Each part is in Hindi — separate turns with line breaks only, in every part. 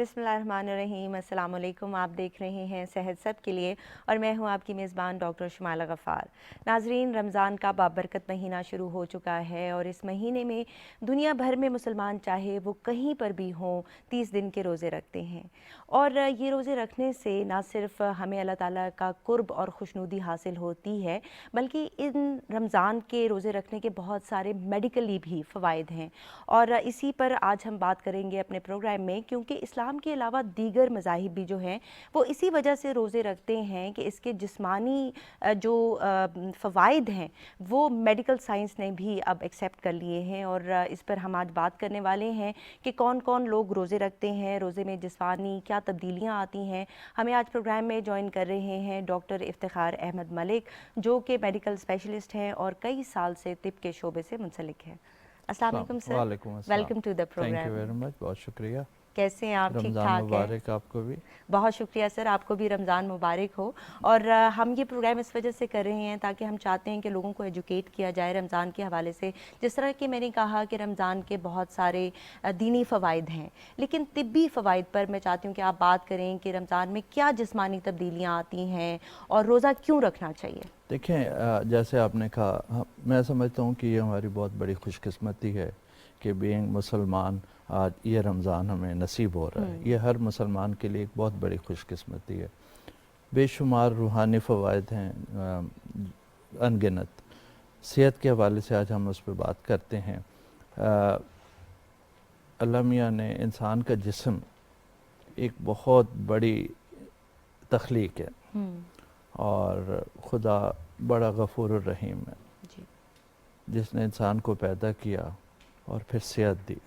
बिस्मिल्लाहिर्रहमानिर्रहीम। अस्सलाम वालेकुम। आप देख रहे हैं सेहत सब के लिए और मैं हूं आपकी मेज़बान डॉक्टर शुमाइला गफ़ार। नाजरीन, रमज़ान का बाबरकत महीना शुरू हो चुका है और इस महीने में दुनिया भर में मुसलमान चाहे वो कहीं पर भी हों 30 दिन के रोज़े रखते हैं। और ये रोज़े रखने से ना सिर्फ़ हमें अल्लाह ताला का कुर्ब और खुशनुदी हासिल होती है, बल्कि इन रमज़ान के रोज़े रखने के बहुत सारे मेडिकली भी फ़वाइद हैं। और इसी पर आज हम बात करेंगे अपने प्रोग्राम में, क्योंकि इस्लाम के अलावा दीगर मज़ाहिब भी जो हैं वो इसी वजह से रोज़े रखते हैं कि इसके जिस्मानी जो फ़वाइद हैं वो मेडिकल साइंस ने भी अब एक्सेप्ट कर लिए हैं। और इस पर हम आज बात करने वाले हैं कि कौन कौन लोग रोज़े रखते हैं, रोज़े में जिस्मानी क्या तब्दीलियाँ आती हैं। हमें आज प्रोग्राम में ज्वाइन कर रहे हैं डॉक्टर इफ्तिखार अहमद मलिक, जो कि मेडिकल स्पेशलिस्ट हैं और कई साल से तिब के शोबे से मुंसलिक हैं। अस्सलाम वालेकुम सर।
वालेकुम अस्सलाम।
Welcome to the
thank you
program.
Very much, बहुत शुक्रिया।
कैसे हैं आप? ठीक
रमज़ान
ठाक हैं?
मुबारक आपको भी।
बहुत शुक्रिया सर, आपको भी रमज़ान मुबारक हो। और हम ये प्रोग्राम इस वजह से कर रहे हैं ताकि हम चाहते हैं कि लोगों को एजुकेट किया जाए रमज़ान के हवाले से। जिस तरह कि मैंने कहा कि रमज़ान के बहुत सारे दीनी फ़वाइद हैं, लेकिन तिब्बी फ़वाइद पर मैं चाहती हूँ कि आप बात करें कि रमज़ान में क्या जिस्मानी तब्दीलियाँ आती हैं और रोज़ा क्यों रखना चाहिए।
देखें, जैसे आपने कहा, मैं समझता हूँ कि ये हमारी बहुत बड़ी खुशकिस्मती है कि बीइंग मुसलमान आज ये रमज़ान हमें नसीब हो रहा है। ये हर मुसलमान के लिए एक बहुत बड़ी खुशकिस्मती है। बेशुमार रूहानी फ़वाइद हैं, अनगिनत। सेहत के हवाले से आज हम उस पर बात करते हैं। अल्लाह मियाँ ने इंसान का जिस्म एक बहुत बड़ी तख्लीक है और खुदा बड़ा गफूर रहीम है
जी।
जिसने इंसान को पैदा किया और फिर सेहत दी।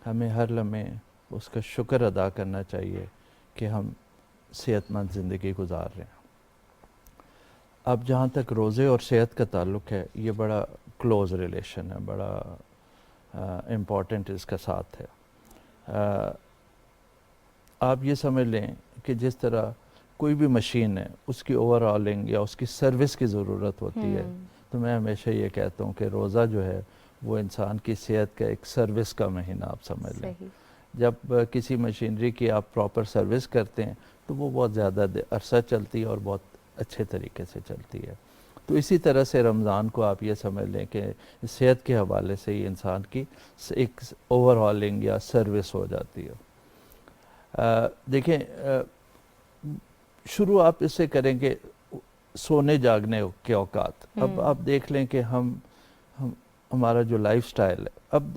हमें हर लम्हे उसका शुक्र अदा करना चाहिए कि हम सेहतमंद ज़िंदगी गुजार रहे हैं। अब जहाँ तक रोज़े और सेहत का ताल्लुक़ है, ये बड़ा क्लोज़ रिलेशन है, बड़ा इम्पॉर्टेंट इसका साथ है। आप ये समझ लें कि जिस तरह कोई भी मशीन है, उसकी ओवरऑलिंग या उसकी सर्विस की ज़रूरत होती है, तो मैं हमेशा ये कहता हूँ कि रोज़ा जो है वो इंसान की सेहत का एक सर्विस का महीना आप समझ लें। जब किसी मशीनरी की आप प्रॉपर सर्विस करते हैं तो वो बहुत ज़्यादा अरसा चलती है और बहुत अच्छे तरीके से चलती है। तो इसी तरह से रमज़ान को आप ये समझ लें कि सेहत के हवाले से ही इंसान की एक ओवरऑलिंग या सर्विस हो जाती है। देखें, शुरू आप इससे करेंगे सोने जागने के औकात। अब आप देख लें कि हम हमारा जो लाइफस्टाइल है, अब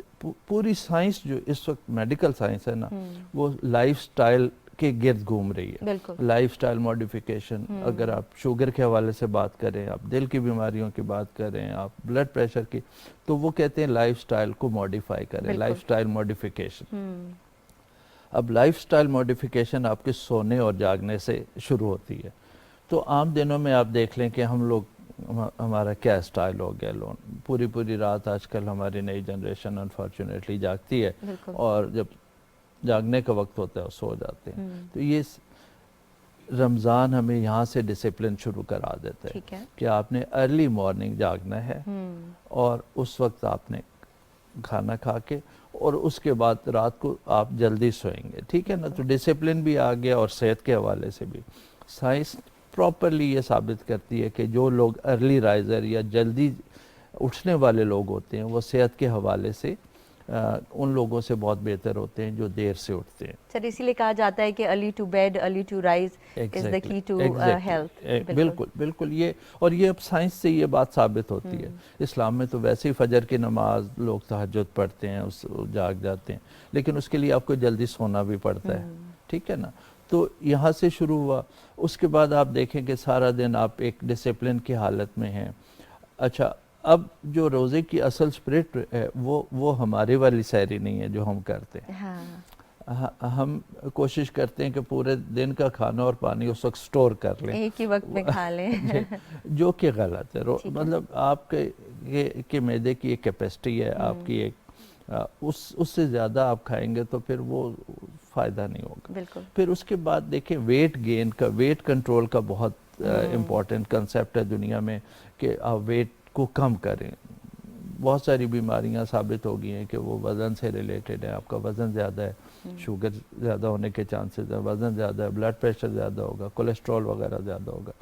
पूरी साइंस जो इस वक्त मेडिकल साइंस है ना, वो लाइफस्टाइल के गिर्द घूम रही है। लाइफस्टाइल मॉडिफिकेशन, अगर आप शुगर के हवाले से बात करें, आप दिल की बीमारियों की बात करें, आप ब्लड प्रेशर की, तो वो कहते हैं लाइफस्टाइल को मॉडिफाई करें, लाइफस्टाइल मॉडिफिकेशन। अब लाइफस्टाइल मॉडिफिकेशन आपके सोने और जागने से शुरू होती है। तो आम दिनों में आप देख लें कि हम लोग, हमारा क्या स्टाइल हो गया, लोन पूरी रात आजकल हमारी नई जनरेशन अनफॉर्चुनेटली जागती है और जब जागने का वक्त होता है सो जाते हैं। तो ये रमज़ान हमें यहाँ से डिसिप्लिन शुरू करा देता है कि आपने अर्ली मॉर्निंग जागना है और उस वक्त आपने खाना खा के और उसके बाद रात को आप जल्दी सोएंगे, ठीक है ना। तो डिसिप्लिन भी आ गया और सेहत के हवाले से भी साइंस प्रॉपरली ये साबित करती है कि जो लोग अर्ली राइज़र या जल्दी उठने वाले लोग होते हैं वो सेहत के हवाले से उन लोगों से बहुत बेहतर होते हैं जो देर से उठते हैं।
सर, इसीलिए कहा जाता है कि early to bed early to rise is the key to health.
बिल्कुल ये, और ये अब साइंस से ये बात साबित होती है। इस्लाम में तो वैसे ही फजर की नमाज लोग तहज्जुद पढ़ते हैं, उस जाग जाते हैं, लेकिन उसके लिए आपको जल्दी सोना भी पड़ता है, ठीक है ना। तो यहाँ से शुरू हुआ। उसके बाद आप देखें कि सारा दिन आप एक डिसिप्लिन की हालत में हैं। अच्छा, अब जो रोज़े की असल स्पिरिट है वो हमारे वाली सहरी नहीं है जो हम करते हैं। हम कोशिश करते हैं कि पूरे दिन का खाना और पानी उस वक्त स्टोर कर लें,
एक ही वक्त में खा लें
जो कि गलत है। मतलब आपके मैदे की एक कैपेसिटी है, आपकी एक उससे ज़्यादा आप खाएंगे तो फिर वो फ़ायदा नहीं होगा। फिर उसके बाद देखें, वेट गेन का, वेट कंट्रोल का बहुत इम्पॉर्टेंट कंसेप्ट है दुनिया में कि आप वेट को कम करें। बहुत सारी बीमारियां साबित हो गई हैं कि वो वज़न से रिलेटेड है, आपका वज़न ज़्यादा है शुगर ज़्यादा होने के चांसेस है, वज़न ज़्यादा है, ब्लड प्रेशर ज़्यादा होगा, कोलेस्ट्रॉल वगैरह ज़्यादा होगा।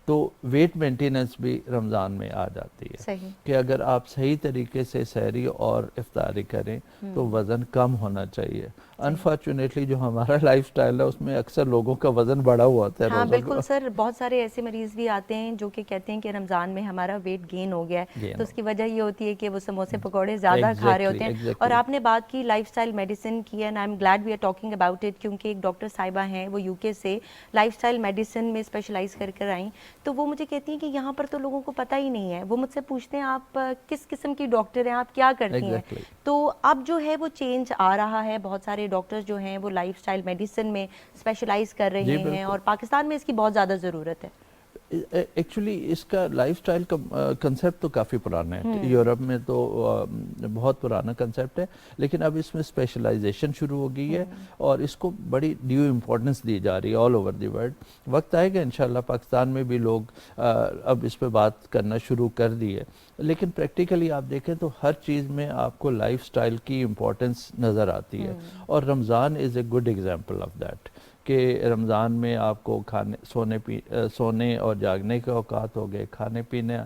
तो वेट मेंटेनेंस भी रमज़ान में आ जाती है
सही।
कि अगर आप सही तरीके से सहरी और इफ्तारी करें तो वज़न कम होना चाहिए। अनफॉर्चुनेटली जो हमारा लाइफस्टाइल है उसमें अक्सर लोगों का वज़न बढ़ा हुआ होता है
हाँ
रोज़ों
बिल्कुल
को।
सर, बहुत सारे ऐसे मरीज़ भी आते हैं जो कि कहते हैं कि रमज़ान में हमारा वेट गेन हो गया है,
गेन
तो
हो
उसकी वजह ये होती है कि वो समोसे पकौड़े ज़्यादा खा रहे होते हैं। और
एग्जैक्टली
आपने बात की लाइफस्टाइल मेडिसिन की, and I am glad we are talking about it, क्योंकि एक डॉक्टर साहिबा हैं, वो यूके से लाइफस्टाइल मेडिसिन में स्पेशलाइज कर कर आई, तो वो मुझे कहती हैं कि यहाँ पर तो लोगों को पता ही नहीं है। वो मुझसे पूछते हैं आप किस किस्म की डॉक्टर हैं, आप क्या करती हैं?
एग्जैक्टली
तो अब जो है वो चेंज आ रहा है, बहुत सारे डॉक्टर्स जो हैं वो लाइफस्टाइल मेडिसिन में स्पेशलाइज कर
जी
रहे हैं,
बिल्कुल।
और पाकिस्तान में इसकी बहुत ज़्यादा ज़रूरत है।
एक्चुअली इसका लाइफस्टाइल का कंसेप्ट तो काफ़ी पुराना है, यूरोप में तो बहुत पुराना कंसेप्ट है, लेकिन अब इसमें स्पेशलाइजेशन शुरू हो गई है और इसको बड़ी ड्यू इम्पोर्टेंस दी जा रही है ऑल ओवर द वर्ल्ड। वक्त आएगा इंशाल्लाह पाकिस्तान में भी लोग अब इस पे बात करना शुरू कर दी है, लेकिन प्रैक्टिकली आप देखें तो हर चीज़ में आपको लाइफस्टाइल की इम्पोर्टेंस नज़र आती है, और Ramzan is a good example of that कि रमज़ान में आपको सोने और जागने के औकात हो गए, खाने पीने,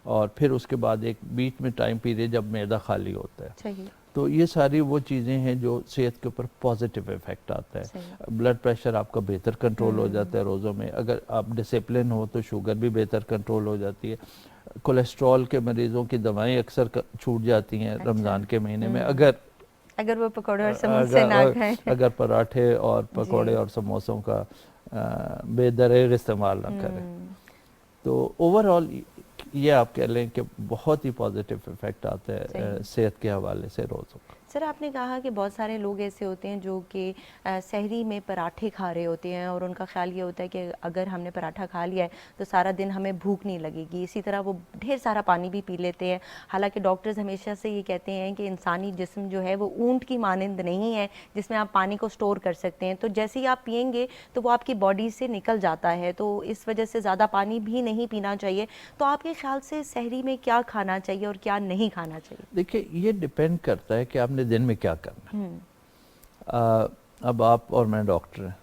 और फिर उसके बाद एक बीच में टाइम पीरियड जब मैदा खाली होता है।
सही।
तो ये सारी वो चीज़ें हैं जो सेहत के ऊपर पॉजिटिव इफेक्ट आता है। ब्लड प्रेशर आपका बेहतर कंट्रोल हो जाता है रोज़ों में, अगर आप डिसिप्लिन हो तो शुगर भी बेहतर कंट्रोल हो जाती है। कोलेस्ट्रॉल के मरीज़ों की दवाएं अक्सर छूट जाती हैं रमज़ान के महीने में,
अगर वो पकौड़े और समोसे ना खाएं।
अगर पराठे और पकौड़े और समोसों का बेदरेग इस्तेमाल ना करें। तो ओवरऑल ये आप कह लें कि बहुत ही पॉजिटिव इफेक्ट आता है सेहत के हवाले से रोज़ों का।
सर आपने कहा कि बहुत सारे लोग ऐसे होते हैं जो कि सहरी में पराठे खा रहे होते हैं, और उनका ख्याल ये होता है कि अगर हमने पराठा खा लिया है तो सारा दिन हमें भूख नहीं लगेगी। इसी तरह वो ढेर सारा पानी भी पी लेते हैं। हालांकि डॉक्टर्स हमेशा से ये कहते हैं कि इंसानी जिस्म जो है वो ऊंट की मानंद नहीं है जिसमें आप पानी को स्टोर कर सकते हैं, तो जैसे ही आप पियेंगे तो वो आपकी बॉडी से निकल जाता है, तो इस वजह से ज़्यादा पानी भी नहीं पीना चाहिए। तो आपके ख्याल से सहरी में क्या खाना चाहिए और क्या नहीं खाना चाहिए?
देखिए ये डिपेंड करता है कि आपने दिन में क्या करना है। अब आप और मैं डॉक्टर हैं,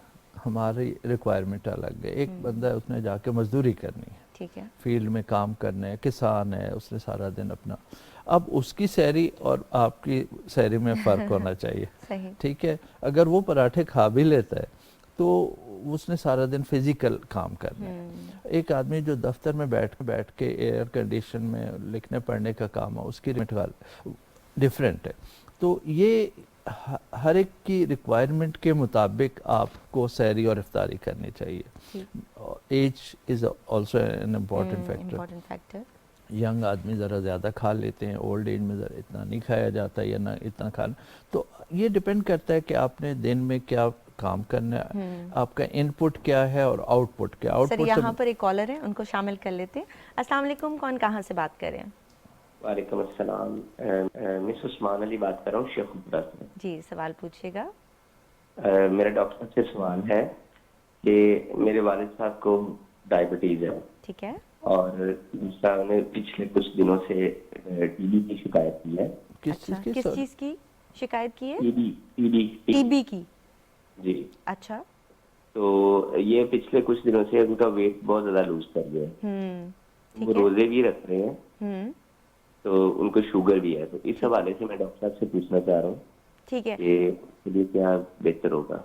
हमारी रिक्वायरमेंट अलग है। एक बंदा है उसने जाके मजदूरी करनी है,
ठीक है,
फील्ड में काम करना है, किसान है, उसने सारा दिन अपना, अब उसकी सहरी और आपकी सहरी में फ़र्क होना चाहिए।
सही।
ठीक है, अगर वो पराठे खा भी लेता है तो उसने सारा दिन फिजिकल काम करना है। एक आदमी जो दफ्तर में बैठ के एयर कंडीशन में लिखने पढ़ने का काम है, उसकी डिफरेंट है। तो ये हर एक की रिक्वायरमेंट के मुताबिक आपको सहरी और इफ्तारी करनी चाहिए। Age is also an important factor. Young आदमी ज़रा ज़्यादा खा लेते हैं, ओल्ड एज में ज़रा इतना नहीं खाया जाता या ना इतना खाना। तो ये डिपेंड करता है कि आपने दिन में क्या काम करना है, आपका इनपुट क्या है और आउटपुट क्या।
सर यहाँ पर एक कॉलर है, उनको शामिल कर लेते हैं। अस्सलाम वालेकुम, कौन कहाँ से बात कर रहे हैं?
वालेकुम अस्सलाम, मिस उस्मान अली बात कर रहा हूँ शेखपुरा से।
जी सवाल पूछिएगा।
मेरा डॉक्टर से सवाल है कि मेरे वालिद साहब को डायबिटीज है।
ठीक है।
और दूसरा उन्हें पिछले कुछ दिनों से टीबी की शिकायत की है।
किस चीज की शिकायत की है?
टीबी
की।
जी।
अच्छा।
तो ये पिछले कुछ दिनों से उनका वेट बहुत ज्यादा लूज कर गया है। वो रोजे भी रख रहे हैं, तो उनको शुगर भी है। तो इस हवाले से मैं डॉक्टर साहब से पूछना चाह रहा हूँ, ठीक है, कि क्या बेहतर होगा।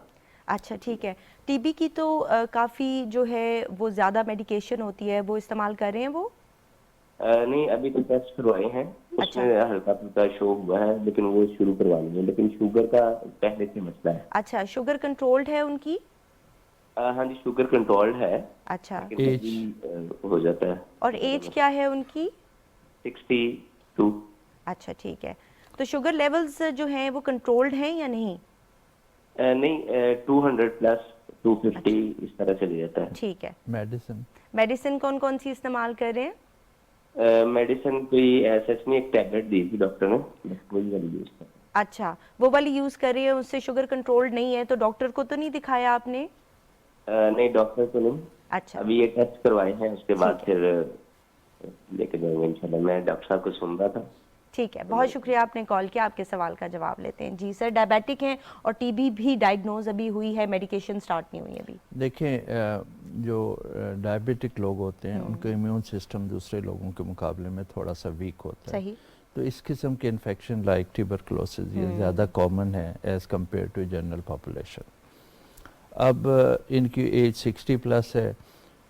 अच्छा ठीक है। टीबी की तो काफ़ी जो है वो ज़्यादा मेडिकेशन होती है, वो इस्तेमाल कर रहे हैं वो?
नहीं, अभी तो टेस्ट करवाए हैं, उसमें हल्का फुल्का शो हुआ है, लेकिन वो शुरू करवा लेंगे। लेकिन शुगर का पहले से मसला है।
अच्छा, शुगर कंट्रोल्ड है उनकी?
हाँ जी, शुगर कंट्रोल्ड है।
अच्छा।
एज हो जाता है।
और एज क्या है उनकी?
62।
अच्छा ठीक है। तो शुगर लेवल्स जो हैं वो कंट्रोल्ड हैं या नहीं?
नहीं, 200 प्लस 250। अच्छा। इस तरह चले जाता है।
ठीक है।
मेडिसिन
कौन कौन सी इस्तेमाल कर रहे हैं?
मेडिसिन कोई ऐसा नहीं, एक टैबलेट दी थी डॉक्टर ने, वही वाली यूज कर।
अच्छा, वो वाली यूज कर रही है, उससे शुगर कंट्रोल्ड नहीं है, तो डॉक्टर को तो नहीं दिखाया आपने?
नहीं, डॉक्टर को नहीं।
अच्छा,
अभी ये टेस्ट करवाए हैं, उसके बाद फिर लेके जाएंगे इंशाल्लाह। मैं डॉक्टर साहब को सुन रहा था।
ठीक है, बहुत शुक्रिया आपने कॉल किया। आपके सवाल का जवाब लेते हैं। जी सर, डायबिटिक हैं और टीबी भी डायग्नोज अभी हुई है, मेडिकेशन स्टार्ट नहीं हुई अभी।
देखें, जो डायबिटिक लोग होते हैं उनका इम्यून सिस्टम दूसरे लोगों के मुकाबले में थोड़ा सा वीक होता है।
सही।
तो इस किस्म के इन्फेक्शन लाइक ट्यूबरकुलोसिस ये ज़्यादा कॉमन है as compared to general population. अब इनकी एज 60+ है,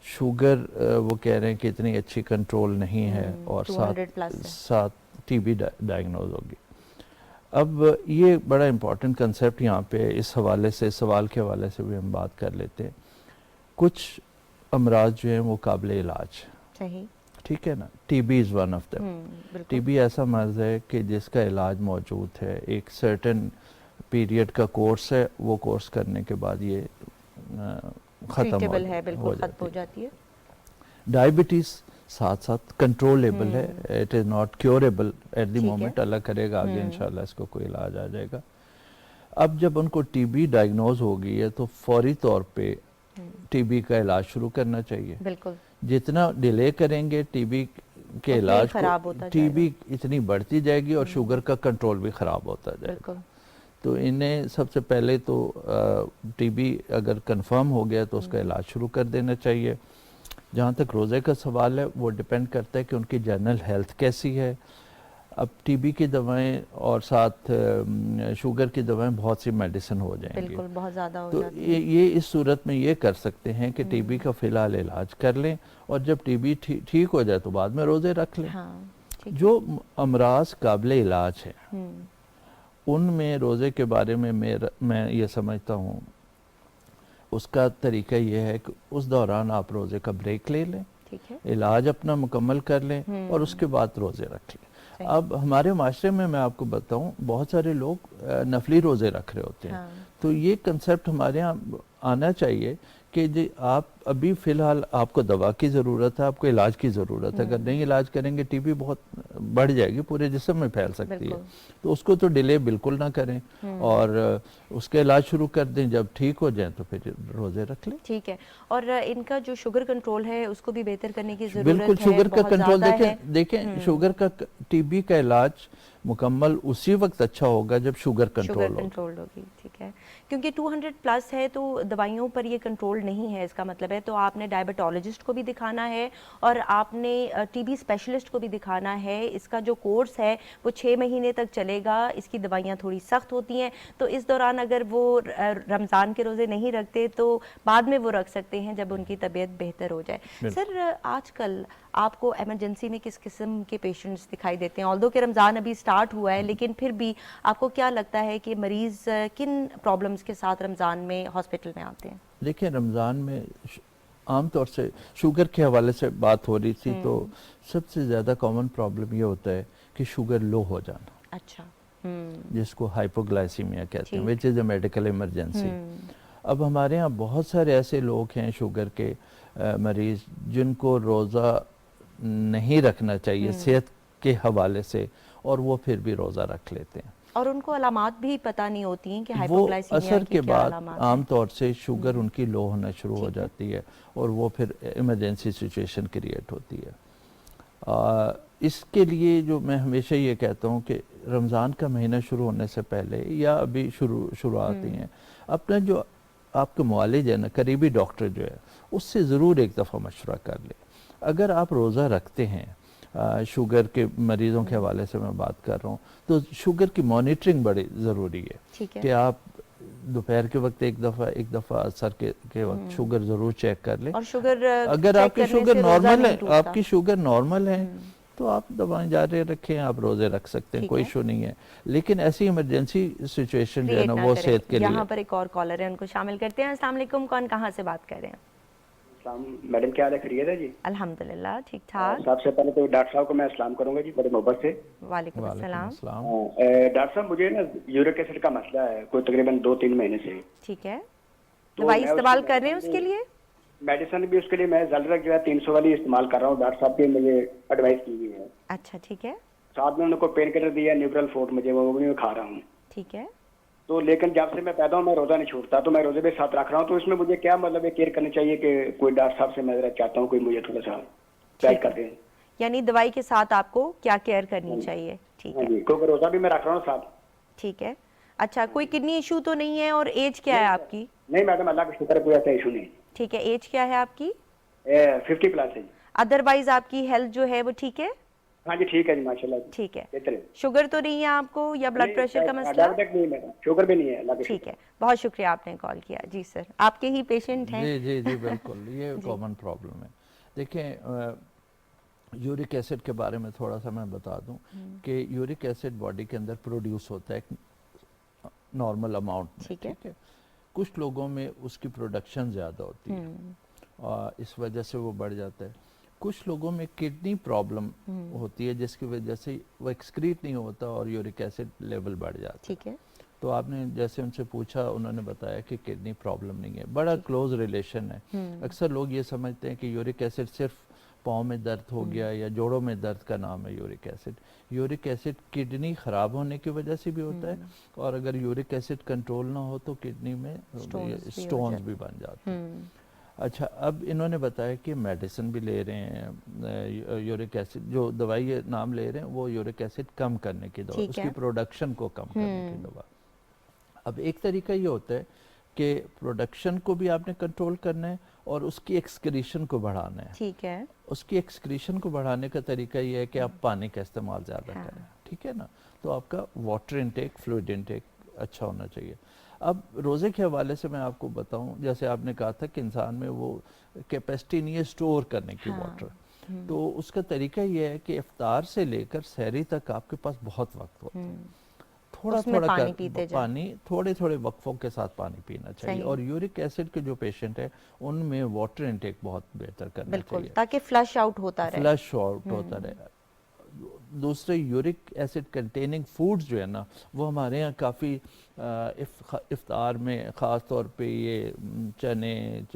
शुगर वो कह रहे हैं कि इतनी अच्छी कंट्रोल नहीं है और 7 टीबी डायग्नोज होगी। अब ये बड़ा इम्पॉर्टेंट कंसेप्ट यहाँ पे इस हवाले से, सवाल के हवाले से भी हम बात कर लेते हैं। कुछ अमराज जो हैं वो काबिल इलाज,
सही,
ठीक है ना। TB is one of them. TB ऐसा मर्ज है कि जिसका इलाज मौजूद है, एक सर्टेन पीरियड का कोर्स है, वो कोर्स करने के बाद ये ख़त्म हो
जाती है।
डायबिटीज़ साथ साथ कंट्रोलेबल है, it is not curable at the moment, Allah करेगा आगे इंशाल्लाह इसको कोई इलाज आ जाएगा। अब जब उनको टीबी डायग्नोज हो गई है तो फौरी तौर पे टीबी का इलाज शुरू करना चाहिए।
बिल्कुल।
जितना डिले करेंगे टीबी के इलाज को, टीबी इतनी बढ़ती जाएगी और शुगर का कंट्रोल भी ख़राब होता जाएगा। तो इन्हें सबसे पहले तो टीबी अगर कंफर्म हो गया तो उसका इलाज शुरू कर देना चाहिए। जहाँ तक रोज़े का सवाल है वो डिपेंड करता है कि उनकी जनरल हेल्थ कैसी है। अब टीबी की दवाएं और साथ शुगर की दवाएं बहुत सी मेडिसिन हो जाएंगी,
बिल्कुल बहुत ज़्यादा हो
तो
जाती है।
ये इस सूरत में ये कर सकते हैं कि टीबी का फ़िलहाल इलाज कर लें और जब टीबी ठीक हो जाए तो बाद में रोज़े रख लें।
हाँ,
जो अमराज काबिल इलाज है उनमें रोज़े के बारे में मैं ये समझता हूँ उसका तरीका ये है कि उस दौरान आप रोज़े का ब्रेक ले लें,
ठीक है,
इलाज अपना मुकम्मल कर लें और उसके बाद रोज़े रख लें। अब हमारे माशरे में मैं आपको बताऊं बहुत सारे लोग नफली रोज़े रख रहे होते हैं। हाँ। तो ये कंसेप्ट हमारे यहाँ आना चाहिए कि जी आप अभी फ़िलहाल आपको दवा की ज़रूरत है, आपको इलाज की ज़रूरत है। अगर नहीं इलाज करेंगे टीबी बहुत बढ़ जाएगी, पूरे जिस्म में फैल सकती है। तो उसको तो डिले बिल्कुल ना करें और उसका इलाज शुरू कर दें, जब ठीक हो जाए तो फिर रोज़े रख लें।
ठीक है। और इनका जो शुगर कंट्रोल है उसको भी बेहतर करने की ज़रूरत है।
बिल्कुल, शुगर का कंट्रोल देखें शुगर का, टीबी का इलाज मुकम्मल उसी वक्त अच्छा होगा जब शुगर कंट्रोल
होगी। ठीक है, क्योंकि 200+ है तो दवाइयों पर ये कंट्रोल नहीं है, इसका मतलब है तो आपने डायबिटोलॉजिस्ट को भी दिखाना है और आपने टीबी स्पेशलिस्ट को भी दिखाना है। इसका जो कोर्स है वो 6 महीने तक चलेगा। इसकी दवाइयाँ थोड़ी सख्त होती हैं, तो इस दौरान अगर वो रमज़ान के रोज़े नहीं रखते तो बाद में वो रख सकते हैं जब उनकी तबीयत बेहतर हो जाए। सर, आजकल आपको इमरजेंसी में किस किस्म के पेशेंट्स दिखाई देते हैं? ऑल्दो कि रमज़ान अभी स्टार्ट हुआ है, लेकिन फिर भी आपको क्या लगता है कि मरीज़ किन प्रॉब्लम्स के साथ रमज़ान में हॉस्पिटल में आते हैं?
देखिए, रमज़ान में आमतौर से शुगर के हवाले से बात हो रही थी तो सबसे ज़्यादा कॉमन प्रॉब्लम ये होता है कि शुगर लो हो जाना।
अच्छा।
जिसको हाइपोग्लाइसीमिया कहते हैं, which is a medical emergency. अब हमारे यहाँ बहुत सारे ऐसे लोग हैं शुगर के मरीज़ जिनको रोज़ा नहीं रखना चाहिए सेहत के हवाले से और वो फिर भी रोज़ा रख लेते हैं
और उनको अलामात भी पता नहीं होती हैं कि
वो
हाइपोग्लाइसीमिया
असर के बाद आमतौर
है।
से शुगर उनकी लो होना शुरू हो जाती है और वो फिर इमरजेंसी सिचुएशन क्रिएट होती है। इसके लिए जो मैं हमेशा ये कहता हूँ कि रमज़ान का महीना शुरू होने से पहले या अभी शुरुआत ही है, अपना जो आपके मुआलिज है ना, करीबी डॉक्टर जो है, उससे ज़रूर एक दफ़ा मशवरा कर ले। अगर आप रोज़ा रखते हैं, शुगर के मरीज़ों के हवाले से मैं बात कर रहा हूँ, तो शुगर की मॉनिटरिंग बड़ी ज़रूरी है कि आप दोपहर के वक्त एक दफ़ा असर के वक्त शुगर ज़रूर चेक कर लें।
और शुगर
अगर आपकी शुगर नॉर्मल है, आपकी शुगर नॉर्मल है तो आप दवाएं जारी रखें, आप रोज़े रख सकते हैं, कोई इशू नहीं है। लेकिन ऐसी इमरजेंसी सिचुएशन जो है ना वो सेहत के लिए।
यहाँ पर एक और कॉलर है, उनको शामिल करते हैं। अस्सलाम वालेकुम, कौन कहाँ से बात कर रहे हैं?
मैडम क्या हाल है, खैरियत है जी?
अल्हम्दुलिल्लाह ठीक ठाक।
सबसे पहले तो डॉक्टर साहब को मैं सलाम करूंगा जी, बड़े मोहब्बत से।
वालेकुम अस्सलाम।
डॉक्टर साहब, मुझे ना यूरिक एसिड का मसला है कोई तकरीबन 2-3 महीने से।
ठीक है, दवाई इस्तेमाल कर रहे हैं उसके लिए?
मेडिसिन भी उसके लिए मैं ज़लरक जो है 300 वाली इस्तेमाल कर रहा हूँ, डॉक्टर साहब की मुझे एडवाइस की हुई है।
अच्छा, ठीक है।
साथ में उनको पेन किलर दिया, न्यूट्रल फोर्ट, मुझे वो भी मैं खा रहा हूँ।
ठीक है।
तो लेकिन जब से मैं पैदा हूँ मैं रोज़ा नहीं छूटता, तो मैं रोज़े भी साथ रख रहा हूँ। तो इसमें मुझे क्या मतलब केयर करनी चाहिए कि कोई डॉक्टर साहब से मैं जरा चाहता हूँ कोई मुझे थोड़ा सा गाइड कर दें।
यानी दवाई के साथ आपको क्या केयर करनी चाहिए? ठीक
हाँ
है,
जी, क्योंकि रोजा भी मैं रख रहा हूँ साथ।
ठीक है। अच्छा, कोई किडनी इशू तो नहीं है? और एज क्या है आपकी?
नहीं मैडम, अल्लाह का शुक्र है, कोई ऐसा इशू नहीं।
ठीक है, एज क्या है आपकी?
50+ है जी।
अदरवाइज आपकी हेल्थ जो है वो ठीक है?
हाँ जी ठीक है जी, माशाल्लाह जी,
ठीक है।
बेहतर है।
शुगर तो नहीं है आपको, या ब्लड
नहीं,
प्रेशर का मसला?
डायबिटिक नहीं है मैडम, शुगर भी नहीं है, अल्लाह का
ठीक
शुक्र
है, बहुत शुक्रिया आपने कॉल किया। जी सर, आपके ही पेशेंट हैं।
जी जी जी बिल्कुल, ये
जी।
कॉमन प्रॉब्लम है। देखें, यूरिक एसिड के बारे में थोड़ा सा मैं बता दूं कि यूरिक एसिड बॉडी के अंदर प्रोड्यूस होता है नॉर्मल अमाउंट में,
ठीक है।
ठीक है। कुछ लोगों में उसकी प्रोडक्शन ज़्यादा होती है और इस वजह से वो बढ़ जाता है। कुछ लोगों में किडनी प्रॉब्लम होती है जिसकी वजह से वो एक्सक्रीट नहीं होता और यूरिक एसिड लेवल बढ़ जाता है।
ठीक है।
तो आपने जैसे उनसे पूछा, उन्होंने बताया कि किडनी प्रॉब्लम नहीं है, बड़ा क्लोज रिलेशन है। अक्सर लोग ये समझते हैं कि यूरिक एसिड सिर्फ पाँव में दर्द हो गया या जोड़ों में दर्द का नाम है uric acid. Uric acid kidney खराब होने की वजह से भी होता है, और अगर यूरिक एसिड कंट्रोल ना हो तो किडनी में स्टोन्स भी बन जाते हैं। अच्छा, अब इन्होंने बताया कि मेडिसिन भी ले रहे हैं, यूरिक एसिड जो दवाई ये नाम ले रहे हैं वो यूरिक एसिड कम करने की दवा,
ठीक
उसकी
है।
प्रोडक्शन को कम करने की दवा। अब एक तरीका ये होता है कि प्रोडक्शन को भी आपने कंट्रोल करना है और उसकी एक्सक्रीशन को बढ़ाना है।
ठीक है।
उसकी एक्सक्रीशन को बढ़ाने का तरीका ये है कि आप पानी का इस्तेमाल ज़्यादा करें, ठीक है ना। तो आपका वाटर इनटेक, फ्लूइड इनटेक अच्छा होना चाहिए। अब रोज़े के हवाले से मैं आपको बताऊं, जैसे आपने कहा था कि इंसान में वो कैपेसिटी नहीं है स्टोर करने की वाटर, तो उसका तरीका ये है कि इफ्तार से लेकर सहरी तक आपके पास बहुत वक्त होता है। थोड़ा
उसमें
थोड़ा
पानी पीते जाएं।
पानी, थोड़े थोड़े वक्फों के साथ पानी पीना चाहिए।
सही।
और यूरिक एसिड के जो पेशेंट है उनमें वाटर इनटेक बहुत बेहतर करना
बिल्कुल,
चाहिए,
ताकि फ्लश आउट होता रहे।
फ्लश आउट होता रहे। दूसरे यूरिक एसिड कंटेनिंग फूड्स जो है ना, वो हमारे यहाँ काफ़ी इफ्तार में ख़ास तौर पे ये चने,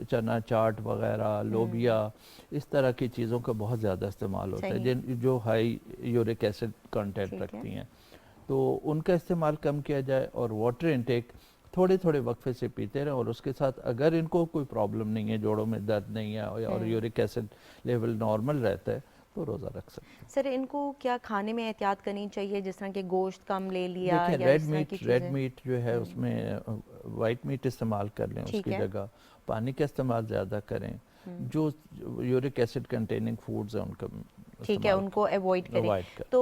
चना चाट वगैरह, लोबिया, इस तरह की चीज़ों का बहुत ज़्यादा इस्तेमाल होता है जिन जो हाई यूरिक एसिड कंटेंट
ठीक है।
रखती हैं, तो उनका इस्तेमाल कम किया जाए और वाटर इनटेक थोड़े थोड़े वक्फे से पीते रहें। और उसके साथ अगर इनको कोई प्रॉब्लम नहीं है, जोड़ों में दर्द नहीं है और यूरिक एसिड लेवल नॉर्मल रहता है, तो रोज़ा रख सकते हैं।
सर, इनको क्या खाने में एहतियात करनी चाहिए, जिस तरह के गोश्त कम ले लिया
देखिए,
या इस तरह की
रेड
चीज़ें?
मीट जो है उसमें वाइट मीट इस्तेमाल कर लें,
ठीक
उसकी
है।
जगह पानी का इस्तेमाल ज़्यादा करें। जो यूरिक एसिड कंटेनिंग फूड्स हैं उनका
ठीक है, उनको अवॉइड करें।
अवॉइड करें।
तो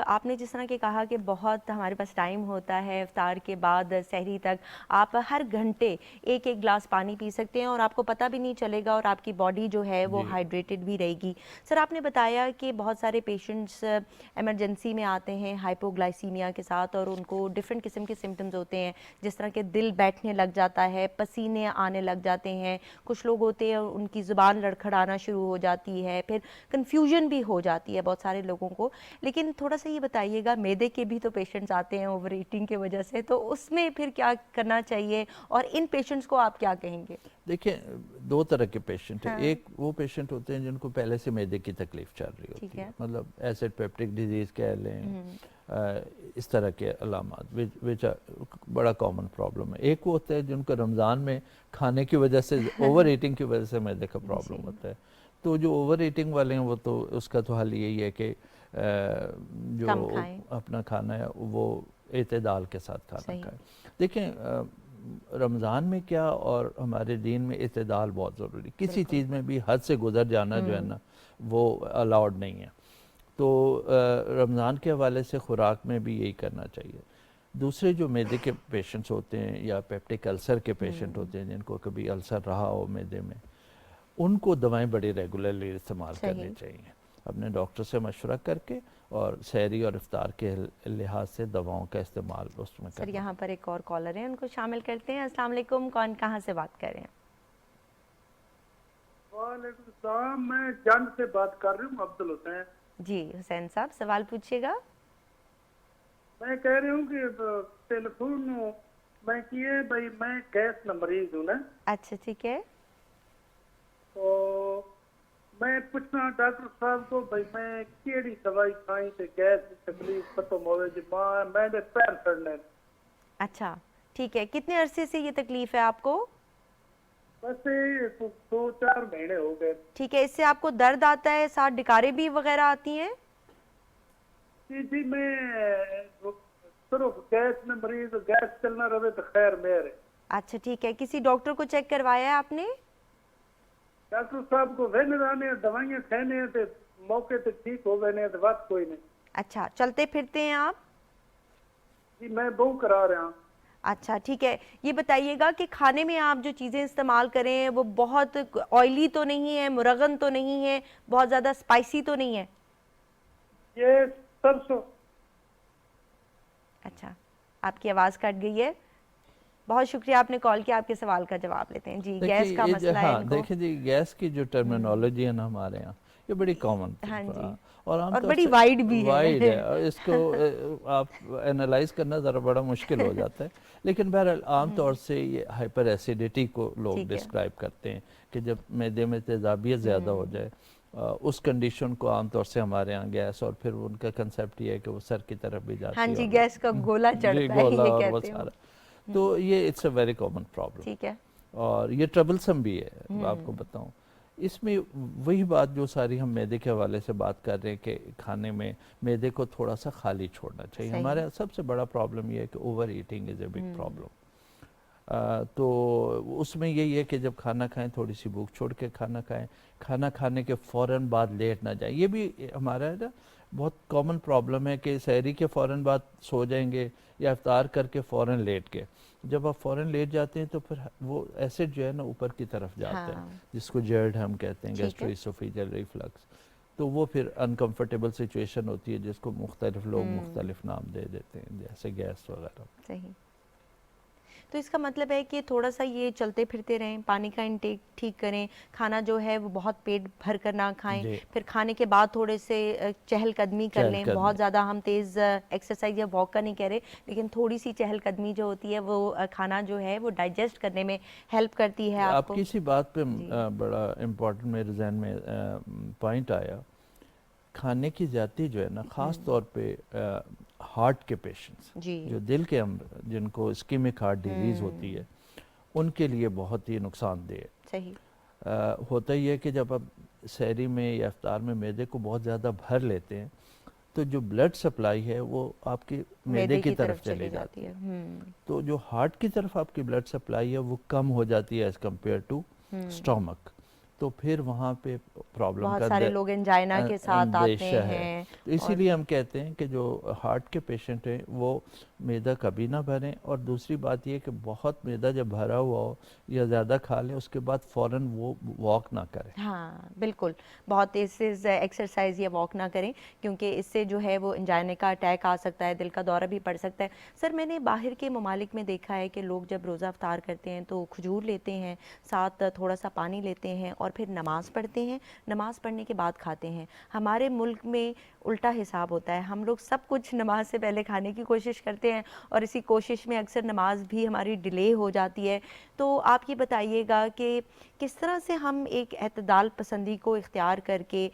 आपने जिस तरह के कहा कि बहुत हमारे पास टाइम होता है इफ्तार के बाद सहरी तक, आप हर घंटे एक एक ग्लास पानी पी सकते हैं और आपको पता भी नहीं चलेगा और आपकी बॉडी जो है वो हाइड्रेटेड भी रहेगी। सर, आपने बताया कि बहुत सारे पेशेंट्स इमरजेंसी में आते हैं हाइपोग्लाइसीमिया के साथ और उनको डिफरेंट किस्म के सिम्टम्स होते हैं, जिस तरह के दिल बैठने लग जाता है, पसीने आने लग जाते हैं, कुछ लोग होते हैं उनकी ज़ुबान लड़खड़ाना शुरू हो जाती है, फिर कन्फ्यूजन भी हो जाती है बहुत सारे लोगों को। लेकिन थोड़ा सा ये बताइएगा, मैदे के भी तो पेशेंट्स आते हैं ओवर ईटिंग की वजह से, तो उसमें फिर क्या करना चाहिए और इन पेशेंट्स को आप क्या कहेंगे?
देखिए, दो तरह के पेशेंट हैं। एक वो पेशेंट होते हैं जिनको पहले से मैदे की तकलीफ चल रही होती है, मतलब एसिड पेप्टिक डिजीज कह लें, इस तरह के अलामात विच बड़ा कॉमन प्रॉब्लम है। एक वो होता है जिनको रमज़ान में खाने की वजह से ओवर ईटिंग की वजह से मैदे का प्रॉब्लम होता है। तो जो ओवर ईटिंग वाले हैं वो तो उसका तो हल यही है कि जो अपना खाना है वो एतदाल के साथ खाना खाएं। देखें, रमज़ान में क्या और हमारे दीन में एतदाल बहुत ज़रूरी। किसी चीज़ में भी हद से गुजर जाना जो है ना, वो अलाउड नहीं है। तो रमज़ान के हवाले से खुराक में भी यही करना चाहिए। दूसरे जो मैदे के पेशेंट्स होते हैं या पेप्टिक अल्सर के पेशेंट होते हैं, जिनको कभी अल्सर रहा हो मैदे में, उनको दवाएं बड़ी रेगुलरली इस्तेमाल करनी चाहिए, अपने डॉक्टर से मशवरा करके, और सहरी और इफ्तार के लिहाज से दवाओं का इस्तेमाल उसमें
सर, यहाँ पर एक और कॉलर है, उनको शामिल करते हैं। अस्सलाम वालेकुम, कौन कहाँ से बात कर रहे हैं?
वालेकुम सलाम, मैं जंग से बात कर रही हूँ, अब्दुल हुसैन।
जी हुसैन साहब, सवाल पूछिएगा।
मैं कह रही हूँ कि टेलीफोन मैं किए भाई, मैं गैस न मरीज हूँ ना।
अच्छा, ठीक है।
तो मैं पूछना डॉक्टर साहब को भाई मैं केड़ी दवाई खाई तो गैस की तकलीफ खत्म होवे जी, मैंने पैर सड़ने।
अच्छा, ठीक है। कितने अरसे से ये तकलीफ है आपको?
बस 2-4 महीने हो गए।
ठीक है। इससे आपको दर्द आता है, साथ डिकारे भी वगैरह आती हैं?
जी मैं सिर्फ गैस में मरीज, गैस चलना रहे तो खैर मेरे।
अच्छा ठीक है, किसी डॉक्टर को चेक करवाया है आपने?
डॉक्टर साहब को वेने आने दवाइयां खाने हैं तो मौके पे ठीक हो गए नहीं तो बात कोई नहीं।
अच्छा, चलते फिरते हैं आप?
जी मैं बहु करा रहा हूँ।
अच्छा ठीक है, ये बताइएगा कि खाने में आप जो चीज़ें इस्तेमाल करें वो बहुत ऑयली तो नहीं है, मुरगन तो नहीं है, बहुत ज़्यादा स्पाइसी तो नहीं है?
ये सरसों।
अच्छा, आपकी आवाज़ कट गई है। बहुत शुक्रिया, आपने कॉल किया, आपके सवाल का जवाब लेते हैं जी।
देखिए
गैस का
ये
मसला है
हाँ
इनको।
देखिए जी, गैस की जो टर्मिनोलॉजी है ना हमारे यहाँ, ये बड़ी कॉमन
हाँ जी,
और
और
आमतौर
बड़ी
से
वाइड भी
वाइड
है।
है और इसको आप एनालाइज करना ज़रा बड़ा मुश्किल हो जाता है। लेकिन बहरहाल आमतौर से ये हाइपर एसिडिटी को लोग
ठीक है।
डिस्क्राइब करते हैं कि जब मैदे में तेज़ाबियत ज़्यादा हो जाए, उस कंडीशन को आमतौर से हमारे यहाँ गैस, और फिर उनका कंसेप्ट ये है कि वो सर की तरफ भी जाती
हाँ
है
जी,
और
गैस का गोला
जी
चढ़ता है,
गोला
ये
और वो
कहते हो।
सारा, तो ये it's a very common problem
ठीक है।
और ये ट्रबलसम भी है। आपको बताऊं, इसमें वही बात जो सारी हम मैदे के हवाले से बात कर रहे हैं कि खाने में मैदे को थोड़ा सा खाली छोड़ना चाहिए।
सही।
हमारे यहाँ सबसे बड़ा प्रॉब्लम ये है कि over eating is a big problem. तो उसमें यही है कि जब खाना खाएं थोड़ी सी भूख छोड़ के खाना खाएं, खाना खाने के फ़ौरन बाद लेट ना जाए। ये भी हमारा है ना बहुत कॉमन प्रॉब्लम है कि सहरी के फ़ौरन बाद सो जाएंगे या इफ्तार करके फ़ौरन लेट के, जब आप फ़ौरन लेट जाते हैं तो फिर वो एसिड जो है ना ऊपर की तरफ जाता है,
हाँ।
जिसको जर्ड हम कहते हैं,
ठीक है।
Gastroesophageal reflux. तो वो फिर अनकंफर्टेबल सिचुएशन होती है जिसको मुख्तलिफ लोग मुख्तलिफ नाम दे देते हैं, जैसे गैस वगैरह।
सही। तो इसका मतलब है कि थोड़ा सा ये चलते फिरते रहें, पानी का इंटेक ठीक करें, खाना जो है वो बहुत पेट भर कर ना खाएं,
जी।
फिर खाने के बाद थोड़े से चहलकदमी कर लें।
चहलकदमी।
बहुत ज़्यादा हम तेज़ एक्सरसाइज या वॉक का नहीं कह रहे, लेकिन थोड़ी सी चहलकदमी जो होती है वो खाना जो है वो डाइजेस्ट करने में हेल्प करती है आपको।
आपकी इसी बात पे
जी।
बड़ा इम्पोर्टेंट मेरे जहन में पॉइंट आया, खाने की ज़्यादती जो है ना ख़ास तौर पे हार्ट के पेशेंट्स,
जी।
जो दिल के जिनको इस्कीमिक हार्ट डिजीज़ होती है, उनके लिए बहुत ही नुकसानदेह है।
सही।
होता ही है कि जब आप सहरी में या इफ्तार में मैदे को बहुत ज़्यादा भर लेते हैं तो जो ब्लड सप्लाई है वो आपकी मैदे की तरफ चली जाती है। तो जो हार्ट की तरफ आपकी ब्लड सप्लाई है वो कम हो जाती है एज़ कम्पेयर टू स्टोमक। तो फिर वहाँ पे प्रॉब्लम
बहुत
का
सारे लोग एंजाइना के साथ आते
अंदेशा है।
हैं।
तो इसीलिए हम कहते हैं कि जो हार्ट के पेशेंट हैं वो मैदा कभी ना भरें, और दूसरी बात ये कि बहुत मैदा जब भरा हुआ हो या ज़्यादा खा लें उसके बाद फ़ौरन वो वॉक ना करें।
हाँ बिल्कुल, बहुत तेज़ से एक्सरसाइज या वॉक ना करें, क्योंकि इससे जो है वो एंजाइना का अटैक आ सकता है, दिल का दौरा भी पड़ सकता है। सर मैंने बाहर के ममालिक में देखा है कि लोग जब रोज़ा इफ्तार करते हैं तो खजूर लेते हैं, साथ थोड़ा सा पानी लेते हैं और फिर नमाज़ पढ़ते हैं, नमाज़ पढ़ने के बाद खाते हैं। हमारे मुल्क में उल्टा हिसाब होता है, हम लोग सब कुछ नमाज से पहले खाने की कोशिश करते हैं और इसी कोशिश में अक्सर नमाज भी हमारी डिले हो जाती है। तो आप ये बताइएगा कि किस तरह से हम एक एतदाल पसंदी को इख्तियार करके